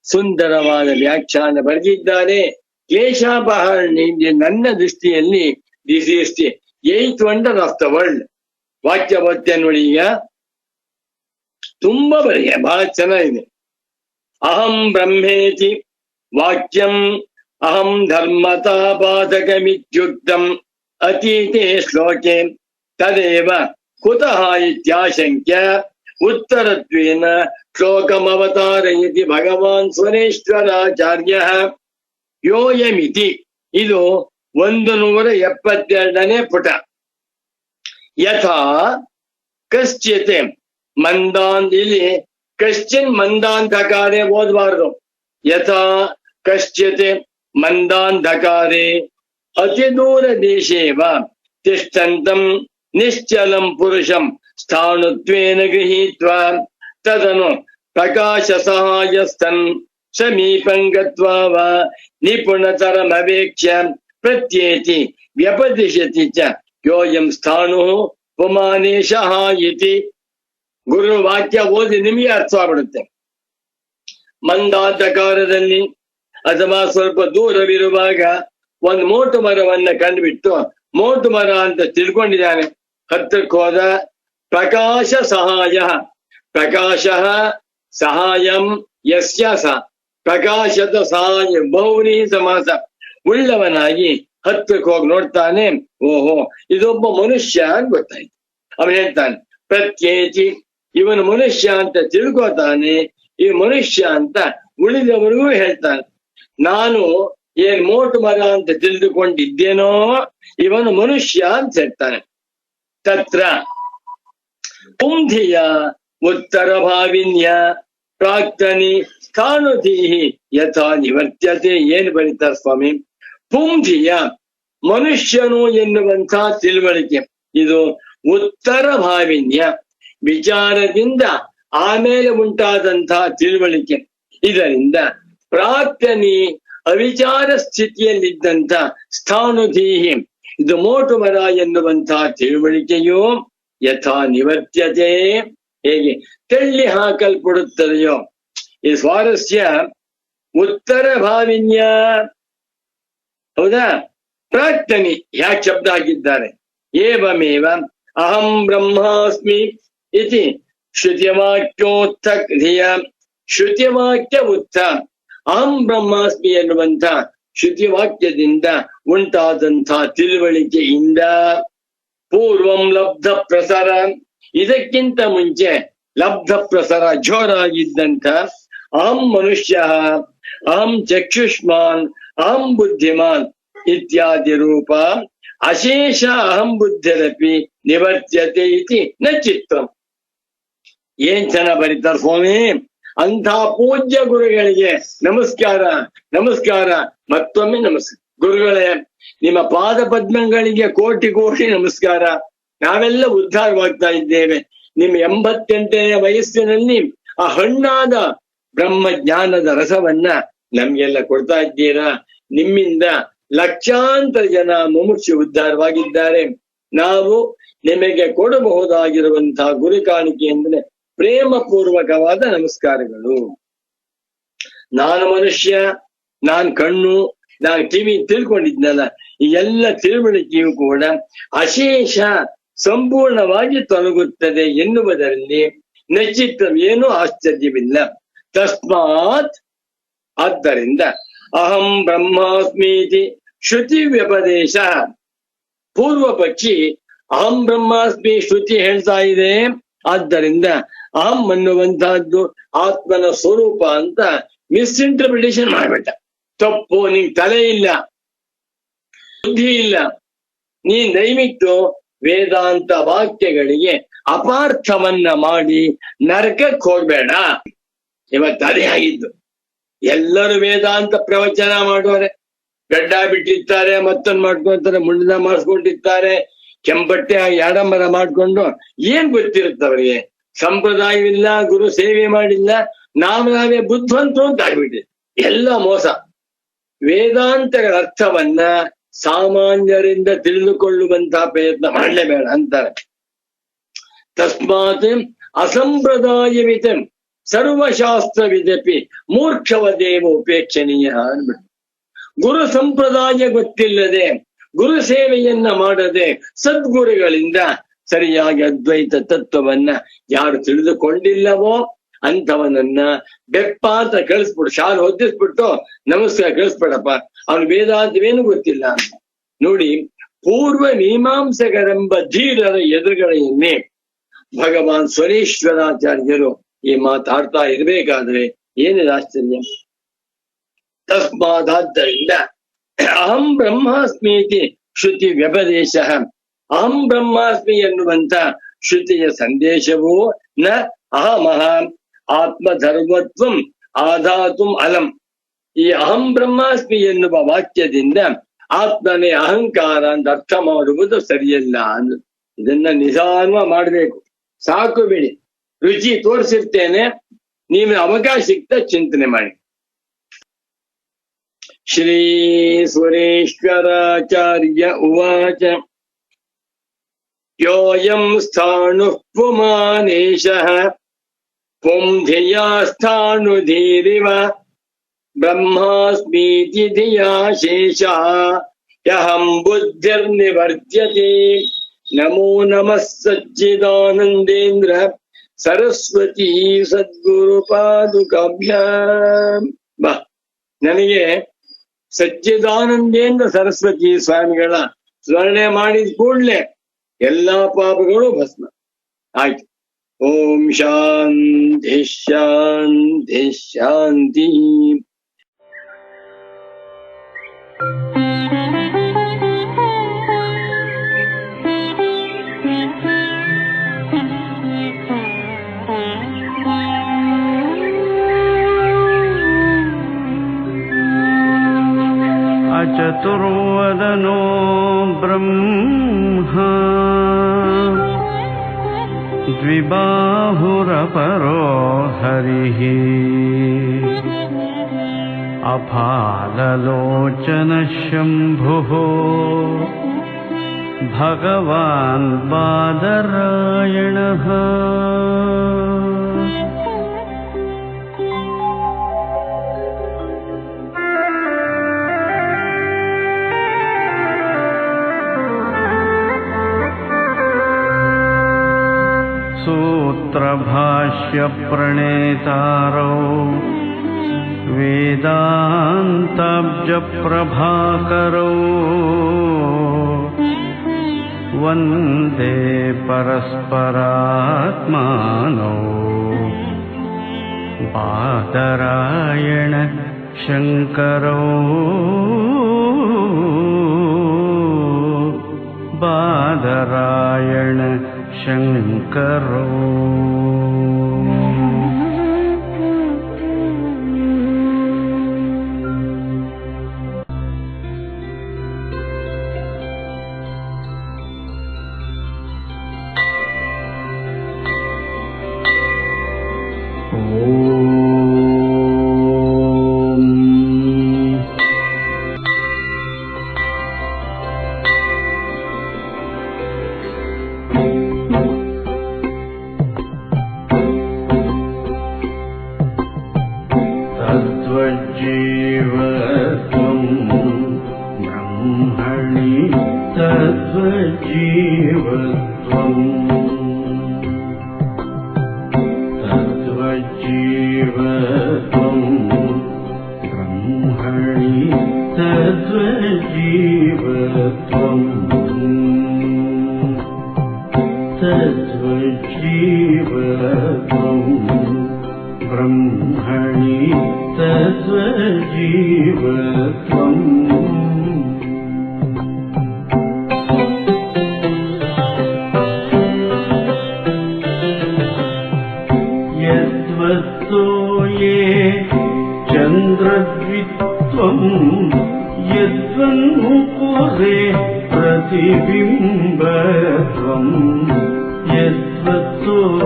ಸುಂದರವಾದ ವ್ಯಾಖ್ಯಾನ ಬರೆದಿದ್ದಾರೆ. ಕ್ಲೇಶಾಪಹರಣಿ ನನ್ನ ದೃಷ್ಟಿಯಲ್ಲಿ this is the 8th wonder of the world. ವಾಕ್ಯ ಓದ್ತೇನೆ ನೋಡಿ. ಈಗ ತುಂಬಾ ಬರೆಯ ಬಹಳ ಚೆನ್ನಾಗಿದೆ. ಅಹಂ ಬ್ರಹ್ಮೇತಿ ವಾಕ್ಯಂ ಅಹಂ ಧರ್ಮತಾಪಾದಕಮಿತ್ಯುಕ್ತಂ ಅತೀತೆ ಶ್ಲೋಕೆ ತದೇವ ಕುತಃ ಇತ್ಯಾಶಂಕ್ಯ ಉತ್ತರತ್ವೇನ ಶ್ಲೋಕಮವತಾರಯತಿ ಭಗವಾನ್ ಸ್ವರೇಶ್ವರಾಚಾರ್ಯ ಯೋಯಮಿತಿ. ಇದು 172ನೇ ಪುಟ. ಯಥಾ ಕಶ್ಚಿತ್ ಮಂದಾನ್, ಇಲ್ಲಿ ಕಶ್ಚಿನ್ ಮಂದಾಂಧಕಾರೆ ಓದಬಾರದು. ಯಥಾ ಕಶ್ಚಿತ್ ಮಂದಾಂಧಕಾರೆ ಅತಿದೂರ ದೇಶೇವ ತಿಷ್ಠಂತಂ ನಿಶ್ಚಲಂ ಪುರುಷಂ ಸ್ಥಾಣುತ್ವೇನ ಗೃಹೀತ್ವಾ ತದನು ಪ್ರಕಾಶ ಸಹಾಯಸ್ಥನ್ ಸಮೀಪಂ ಗತ್ವಾ ವಾ ನಿಪುಣತರಮವೇಕ್ಷ್ಯ ಪ್ರತ್ಯೇತಿ ವ್ಯಪದಿಶತಿ ಚ ಯೋಯಂ ಸ್ಥಾಣು ಪುಮಾನೇಶಃ ಇತಿ. ಗುರು ವಾಕ್ಯ ಓದಿ ನಿಮಗೆ ಅರ್ಥವಾಗ್ಬಿಡುತ್ತೆ. ಮಂದಾಂಧಕಾರದಲ್ಲಿ ಅಥವಾ ಸ್ವಲ್ಪ ದೂರವಿರುವಾಗ ಒಂದು ಮೋಟು ಮರವನ್ನ ಕಂಡುಬಿಟ್ಟು ಮೋಟು ಮರ ಅಂತ ತಿಳ್ಕೊಂಡಿದ್ದಾನೆ. ಹತ್ತಿರಕ್ಕೆ ಹೋದ. ಪ್ರಕಾಶ ಸಹಾಯ, ಪ್ರಕಾಶ ಸಹಾಯಂ ಯಸ್ಯ ಸ, ಪ್ರಕಾಶದ ಸಹಾಯ ಬಹುವ್ರೀ ಸಮಾಸ ಉಳ್ಳವನಾಗಿ ಹತ್ತಿರಕ್ಕೆ ಹೋಗಿ ನೋಡ್ತಾನೆ. ಓಹೋ, ಇದೊಬ್ಬ ಮನುಷ್ಯ ಅಂತ ಗೊತ್ತಾಯ್ತು. ಅವನು ಹೇಳ್ತಾನೆ ಪ್ರತ್ಯೇತಿ, ಇವನು ಮನುಷ್ಯ ಅಂತ ತಿಳ್ಕೊತಾನೆ. ಈ ಮನುಷ್ಯ ಅಂತ ಉಳಿದವರಿಗೂ ಹೇಳ್ತಾನೆ. ನಾನು ಏನ್ ಮೋಟು ಮರ ಅಂತ ತಿಳಿದುಕೊಂಡಿದ್ದೇನೋ ಇವನು ಮನುಷ್ಯ ಅಂತ ಹೇಳ್ತಾನೆ. ತತ್ರ ಪುಂಧಿಯ ಉತ್ತರ ಭಾವಿನ್ಯ ಪ್ರಾಕ್ತನಿ ಸ್ಥಾನುಧೀಹಿ ಯಥಾ ನಿವರ್ತ್ಯತೆ. ಏನು ಬರೀತಾರೆ ಸ್ವಾಮಿ? ಪುಂಧಿಯ ಮನುಷ್ಯನು ಎನ್ನುವಂಥ ತಿಳುವಳಿಕೆ, ಇದು ಉತ್ತರ ಭಾವಿನ್ಯ ವಿಚಾರದಿಂದ ಆಮೇಲೆ ಉಂಟಾದಂತಹ ತಿಳುವಳಿಕೆ. ಇದರಿಂದ ಪ್ರಾಕ್ತನಿ ಅವಿಚಾರ ಸ್ಥಿತಿಯಲ್ಲಿದ್ದಂಥ ಸ್ಥಾನುಧೀಹಿ, ಇದು ಮೋಟು ಮರ ಎನ್ನುವಂತಹ ತಿಳುವಳಿಕೆಯೋ ಯಥಾ ನಿವರ್ತ್ಯತೆ, ಹೇಗೆ ತಳ್ಳಿ ಹಾಕಲ್ಪಡುತ್ತದೆಯೋ. ಈ ಸ್ವಾರಸ್ಯ. ಉತ್ತರ ಭಾವಿನ್ಯ, ಹೌದಾ? ಪ್ರಾಕ್ತನಿ ಯಾಕೆ ಶಬ್ದ ಹಾಕಿದ್ದಾರೆ? ಏವಮೇವ ಅಹಂ ಬ್ರಹ್ಮಾಸ್ಮಿ ಇತಿ ಶ್ರುತಿವಾಕ್ಯೋತ್ಥ ಧಿಯ. ಶ್ರುತಿವಾಕ್ಯ ಉತ್ಥ ಅಹಂ ಬ್ರಹ್ಮಾಸ್ಮಿ ಎನ್ನುವಂಥ ಶ್ರುತಿವಾಕ್ಯದಿಂದ ಉಂಟಾದಂಥ ತಿಳುವಳಿಕೆಯಿಂದ ಪೂರ್ವಂ ಲಬ್ಧ ಪ್ರಸರ, ಇದಕ್ಕಿಂತ ಮುಂಚೆ ಲಬ್ಧ ಪ್ರಸರ ಜೋರಾಗಿದ್ದಂಥ ಅಹಂ ಮನುಷ್ಯ, ಅಹಂ ಚಕ್ಷುಷ್ಮಾನ್, ಅಹಂ ಬುದ್ಧಿಮಾನ್ ಇತ್ಯಾದಿ ರೂಪ ಅಶೇಷ ಅಹಂ ಬುದ್ಧಿರಪಿ ನಿವರ್ತ್ಯತೆ ಇತಿ ನ ಚಿತ್ತಂ. ಏನ್ ಚೆನ್ನಾಗಿ ಬರೀತಾರೆ ಸ್ವಾಮಿ. ಅಂಥ ಪೂಜ್ಯ ಗುರುಗಳಿಗೆ ನಮಸ್ಕಾರ, ನಮಸ್ಕಾರ, ಮತ್ತೊಮ್ಮೆ ನಮಸ್ಕಾರ. ಗುರುಗಳೇ, ನಿಮ್ಮ ಪಾದ ಪದ್ಮಗಳಿಗೆ ಕೋಟಿ ಕೋಟಿ ನಮಸ್ಕಾರ. ನಾವೆಲ್ಲ ಉದ್ಧಾರವಾಗ್ತಾ ಇದ್ದೇವೆ. ನಿಮ್ಮ 88ನೇ ವಯಸ್ಸಿನಲ್ಲಿ ಆ ಹಣ್ಣಾದ ಬ್ರಹ್ಮ ಜ್ಞಾನದ ರಸವನ್ನ ನಮ್ಗೆಲ್ಲ ಕೊಡ್ತಾ ಇದ್ದೀರಾ. ನಿಮ್ಮಿಂದ ಲಕ್ಷಾಂತರ ಜನ ಮುಮುಕ್ಷು ಉದ್ಧಾರವಾಗಿದ್ದಾರೆ. ನಾವು ನಿಮಗೆ ಕೊಡಬಹುದಾಗಿರುವಂತಹ ಗುರು ಕಾಣಿಕೆ ಅಂದ್ರೆ ಪ್ರೇಮ ಪೂರ್ವಕವಾದ ನಮಸ್ಕಾರಗಳು. ನಾನು ಮನುಷ್ಯ, ನಾನ್ ಕಣ್ಣು, ನಾನು ಕಿವಿ ತಿಳ್ಕೊಂಡಿದ್ನಲ್ಲ, ಈ ಎಲ್ಲ ತಿಳುವಳಿಕೆಯೂ ಕೂಡ ಅಶೇಷ ಸಂಪೂರ್ಣವಾಗಿ ತೊಲಗುತ್ತದೆ ಎನ್ನುವುದರಲ್ಲಿ ನಚಿತ್ತ ಏನೂ ಆಶ್ಚರ್ಯವಿಲ್ಲ. ತಸ್ಮಾತ್, ಆದ್ದರಿಂದ ಅಹಂ ಬ್ರಹ್ಮಾಸ್ಮೀತಿ ಶ್ರುತಿ ವ್ಯಪದೇಶ. ಪೂರ್ವ ಪಕ್ಷಿ ಅಹಂ ಬ್ರಹ್ಮಾಸ್ಮಿ ಶ್ರುತಿ ಹೇಳ್ತಾ ಇದೆ, ಆದ್ದರಿಂದ ಅಹಂ ಅನ್ನುವಂತಹದ್ದು ಆತ್ಮನ ಸ್ವರೂಪ ಅಂತ ಮಿಸ್ಇಂಟರ್ಪ್ರಿಟೇಷನ್ ಮಾಡ್ಬಿಟ್ಟ. ತಪ್ಪು, ನಿಂಗೆ ತಲೆ ಇಲ್ಲ, ಬುದ್ಧಿ ಇಲ್ಲ, ನೀನ್ ದಯವಿಟ್ಟು ವೇದಾಂತ ವಾಕ್ಯಗಳಿಗೆ ಅಪಾರ್ಥವನ್ನ ಮಾಡಿ ನರಕಕ್ಕೆ ಹೋಗ್ಬೇಡ. ಇವತ್ತು ಅದೇ ಆಗಿದ್ದು. ಎಲ್ಲರೂ ವೇದಾಂತ ಪ್ರವಚನ ಮಾಡೋರೆ, ಗಡ್ಡ ಬಿಟ್ಟಿರ್ತಾರೆ, ಮತ್ತೊಂದು ಮಾಡ್ಕೊಳ್ತಾರೆ, ಮುಂಡಿನ ಮಾಡಿಸ್ಕೊಂಡಿರ್ತಾರೆ, ಕೆಂಪಟ್ಟೆ ಆಗಿ ಆಡಂಬರ ಮಾಡ್ಕೊಂಡು ಏನ್ ಗೊತ್ತಿರುತ್ತೆ ಅವರಿಗೆ? ಸಂಪ್ರದಾಯವಿಲ್ಲ, ಗುರು ಸೇವೆ ಮಾಡಿಲ್ಲ, ನಾವೇ ಬುದ್ಧವಂತರು ಅಂತ ಆಗ್ಬಿಟ್ಟಿದೆ. ಎಲ್ಲ ಮೋಸ. ವೇದಾಂತಗಳ ಅರ್ಥವನ್ನ ಸಾಮಾನ್ಯರಿಂದ ತಿಳಿದುಕೊಳ್ಳುವಂತಹ ಪ್ರಯತ್ನ ಮಾಡಲೇಬೇಡ ಅಂತಾರೆ. ತಸ್ಮಾತ್ ಅಸಂಪ್ರದಾಯವಿತ ಸರ್ವಶಾಸ್ತ್ರವಿದಪಿ ಮೂರ್ಖವದೇವ ಉಪೇಕ್ಷಣೀಯ ಅಂದ್ಬಿಟ್ಟು. ಗುರು ಸಂಪ್ರದಾಯ ಗೊತ್ತಿಲ್ಲದೆ, ಗುರು ಸೇವೆಯನ್ನ ಮಾಡದೆ, ಸದ್ಗುರುಗಳಿಂದ ಸರಿಯಾಗಿ ಅದ್ವೈತ ತತ್ವವನ್ನ ಯಾರು ತಿಳಿದುಕೊಂಡಿಲ್ಲವೋ ಅಂಥವನನ್ನ ಬೆಪ್ಪ ಅಂತ ಕಳಿಸ್ಬಿಟ್ಟು, ಶಾಲೆ ಹೊದ್ದಿಸ್ಬಿಟ್ಟು ನಮಸ್ಕಾರ ಕಳಿಸ್ಬೇಡಪ್ಪ, ಅವನು ವೇದಾಂತವೇನು ಗೊತ್ತಿಲ್ಲ ಅಂತ. ನೋಡಿ, ಪೂರ್ವ ಮೀಮಾಂಸಕರೆಂಬ ಧೀರರ ಎದುರುಗಡೆಯನ್ನೇ ಭಗವಾನ್ ಸ್ವರೇಶ್ವರಾಚಾರ್ಯರು ಈ ಮಾತಾಡ್ತಾ ಇರ್ಬೇಕಾದ್ರೆ ಏನಿದೆ ಆಶ್ಚರ್ಯ? ತಸ್ಮಾದಾದ್ದರಿಂದ ಅಹಂ ಬ್ರಹ್ಮಾಸ್ಮೀತಿ ಶ್ರುತಿ ವ್ಯಪದೇಶ, ಅಹಂ ಬ್ರಹ್ಮಾಸ್ಮಿ ಎನ್ನುವಂತ ಶ್ರುತಿಯ ಸಂದೇಶವು ನ ಅಹಮಹ ಆತ್ಮಧರ್ಮತ್ವಂ ಆಧಾತುಂ ಅಲಂ. ಈ ಅಹಂ ಬ್ರಹ್ಮಾಸ್ಮಿ ಎನ್ನುವ ವಾಕ್ಯದಿಂದ ಆತ್ಮನೇ ಅಹಂಕಾರ ಅಂತ ಅರ್ಥ ಮಾಡುವುದು ಸರಿಯಲ್ಲ ಅಂದ್ರು. ಇದನ್ನ ನಿಧಾನ ಮಾಡ್ಬೇಕು, ಸಾಕು ಬಿಡಿ. ರುಚಿ ತೋರಿಸಿರ್ತೇನೆ, ನೀವು ಅವಕಾಶ ಸಿಗ್ತಾ ಚಿಂತನೆ ಮಾಡಿ. ಶ್ರೀ ಸುರೇಶ್ವರಾಚಾರ್ಯ ಉವಾಚ ಯೋಯಂ ಸ್ಥಾಣುಃ ಪುಮಾನೇಶಃ ಪುಂ ಧಿಯಾ ಸ್ಥಾಣುಧೀರಿವ ಬ್ರಹ್ಮಾಸ್ಮೀತಿ ಧಿಯಾ ಶೇಷಃ ಯಹಂ ಬುದ್ಧಿರ್ನಿವರ್ತ್ಯತೆ. ನಮೋ ನಮಃ ಸಚ್ಚಿದಾನಂದೇಂದ್ರ ಸರಸ್ವತಿ ಸದ್ಗುರು ಪಾದುಕಾಭ್ಯಾಂ. ಬಾ, ನನಗೆ ಸಚ್ಚಿದಾನಂದೇಂದ್ರ ಸರಸ್ವತಿ ಸ್ವಾಮಿಗಳ ಸ್ಮರಣೆ ಮಾಡಿದ ಕೂಡಲೇ ಎಲ್ಲಾ ಪಾಪಗಳು ಭಸ್ಮ ಆಯ್ತು. ಓಂ ಶಾಂತಿ ಶಾಂತಿ ಶಾಂತಿ. ಅಚತುರ್ವದನೋ ಬ್ರಹ್ಮ ದ್ವಿಬಾಹುರಪರೋ ಹರಿಃ ಅಫಾಲಲೋಚನ ಶಂಭುಃ ಭಗವಾನ್ ಬಾದರಾಯಣಃ. सूत्रभाष्य प्रणेतारौ वेदान्ताब्ज प्रभाकरौ वन्दे परस्परात्मानौ बादरायण शङ्करौ बादरायण शङ्करो. तद्वज्जीवत्वं ब्रह्मणि तद्वज्जीवत्वं तद्वज्जीवत्वं ब्रह्मणि तद्वज्जीवत्वं तद्वज्जीवत्वं ब्रह्मणि तद्वज्जीवत्वं. यद्वत्तो ये चन्द्रद्वित्वं यद्वन्मुकुरे प्रतिबिम्बत्वम् यद्वत्तोये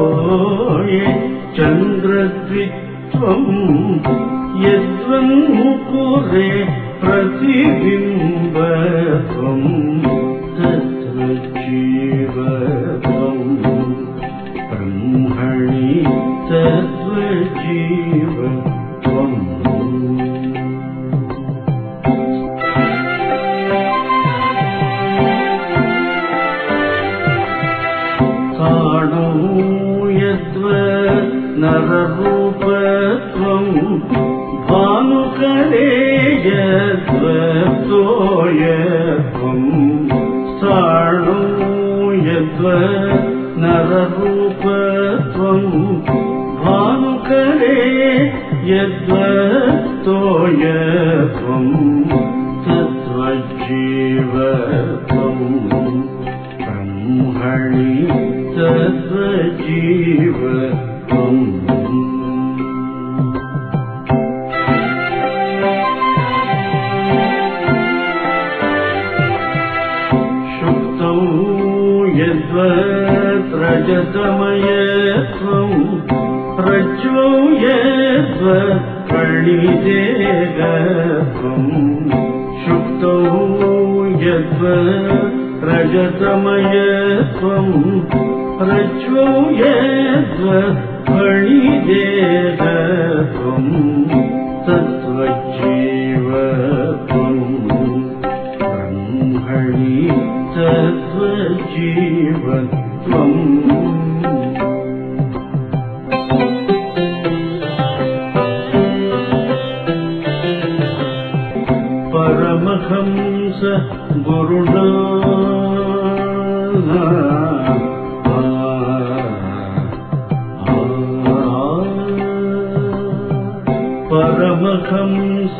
चन्द्रद्वित्वम् यद्वन्मुकुरे प्रतिबिम्बत्वम् तत्र जीवत्वम् ब्रह्मणि तत्त्वजीवत्वम् काणो यद्वत् नररूपत्वम् भानुकरे यद्वत्तोयत्वम् स्थाणो यद्वत् नररूपत्वम् भानुकरे यद्वत्तोयत्वम् तत्त्वजीवत्वम् ब्रह्मणि तत्त्वजीवत्वम् शुक्तौ यद्वत् रजतमयत्वम् रज्जौ यद्वत् प्रणिदेगत्वम् शुक्तौ यद्वत् रजतमयत्वम् रज्जौ यद्वत् प्रणिदेगत्वम् तत्त्वजीवत्वम् ब्रह्मणि तत्त्वजीवत्वम् परमहंस गुरुणा परमहंस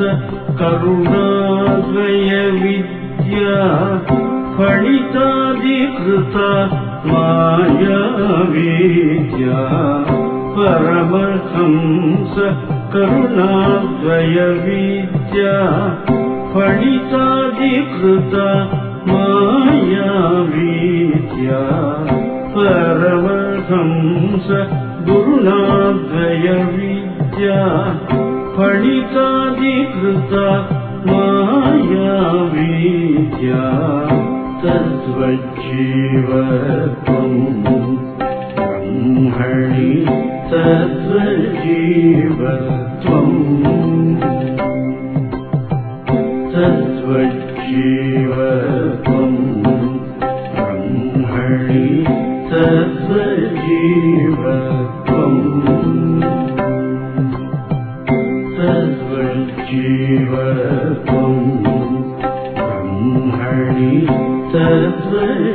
करुणाद्वय विद्या फणिताधिकृता माया विद्या परमहंस करुणाद्वय विद्या फणिताधिकृता माया विद्या परमहंस गुरुणाद्वय विद्या फणिताधिकृता माया विद्या तत्त्वजीवत्वम् ब्रह्मणि तत्त्वजीवत्वम् तत्त्वजीवत्वम् ब्रह्मणि तत्त्वजीवत्वम् तत्त्वजीवत्वम् ब्रह्मणि तत्त्वजीवत्वम्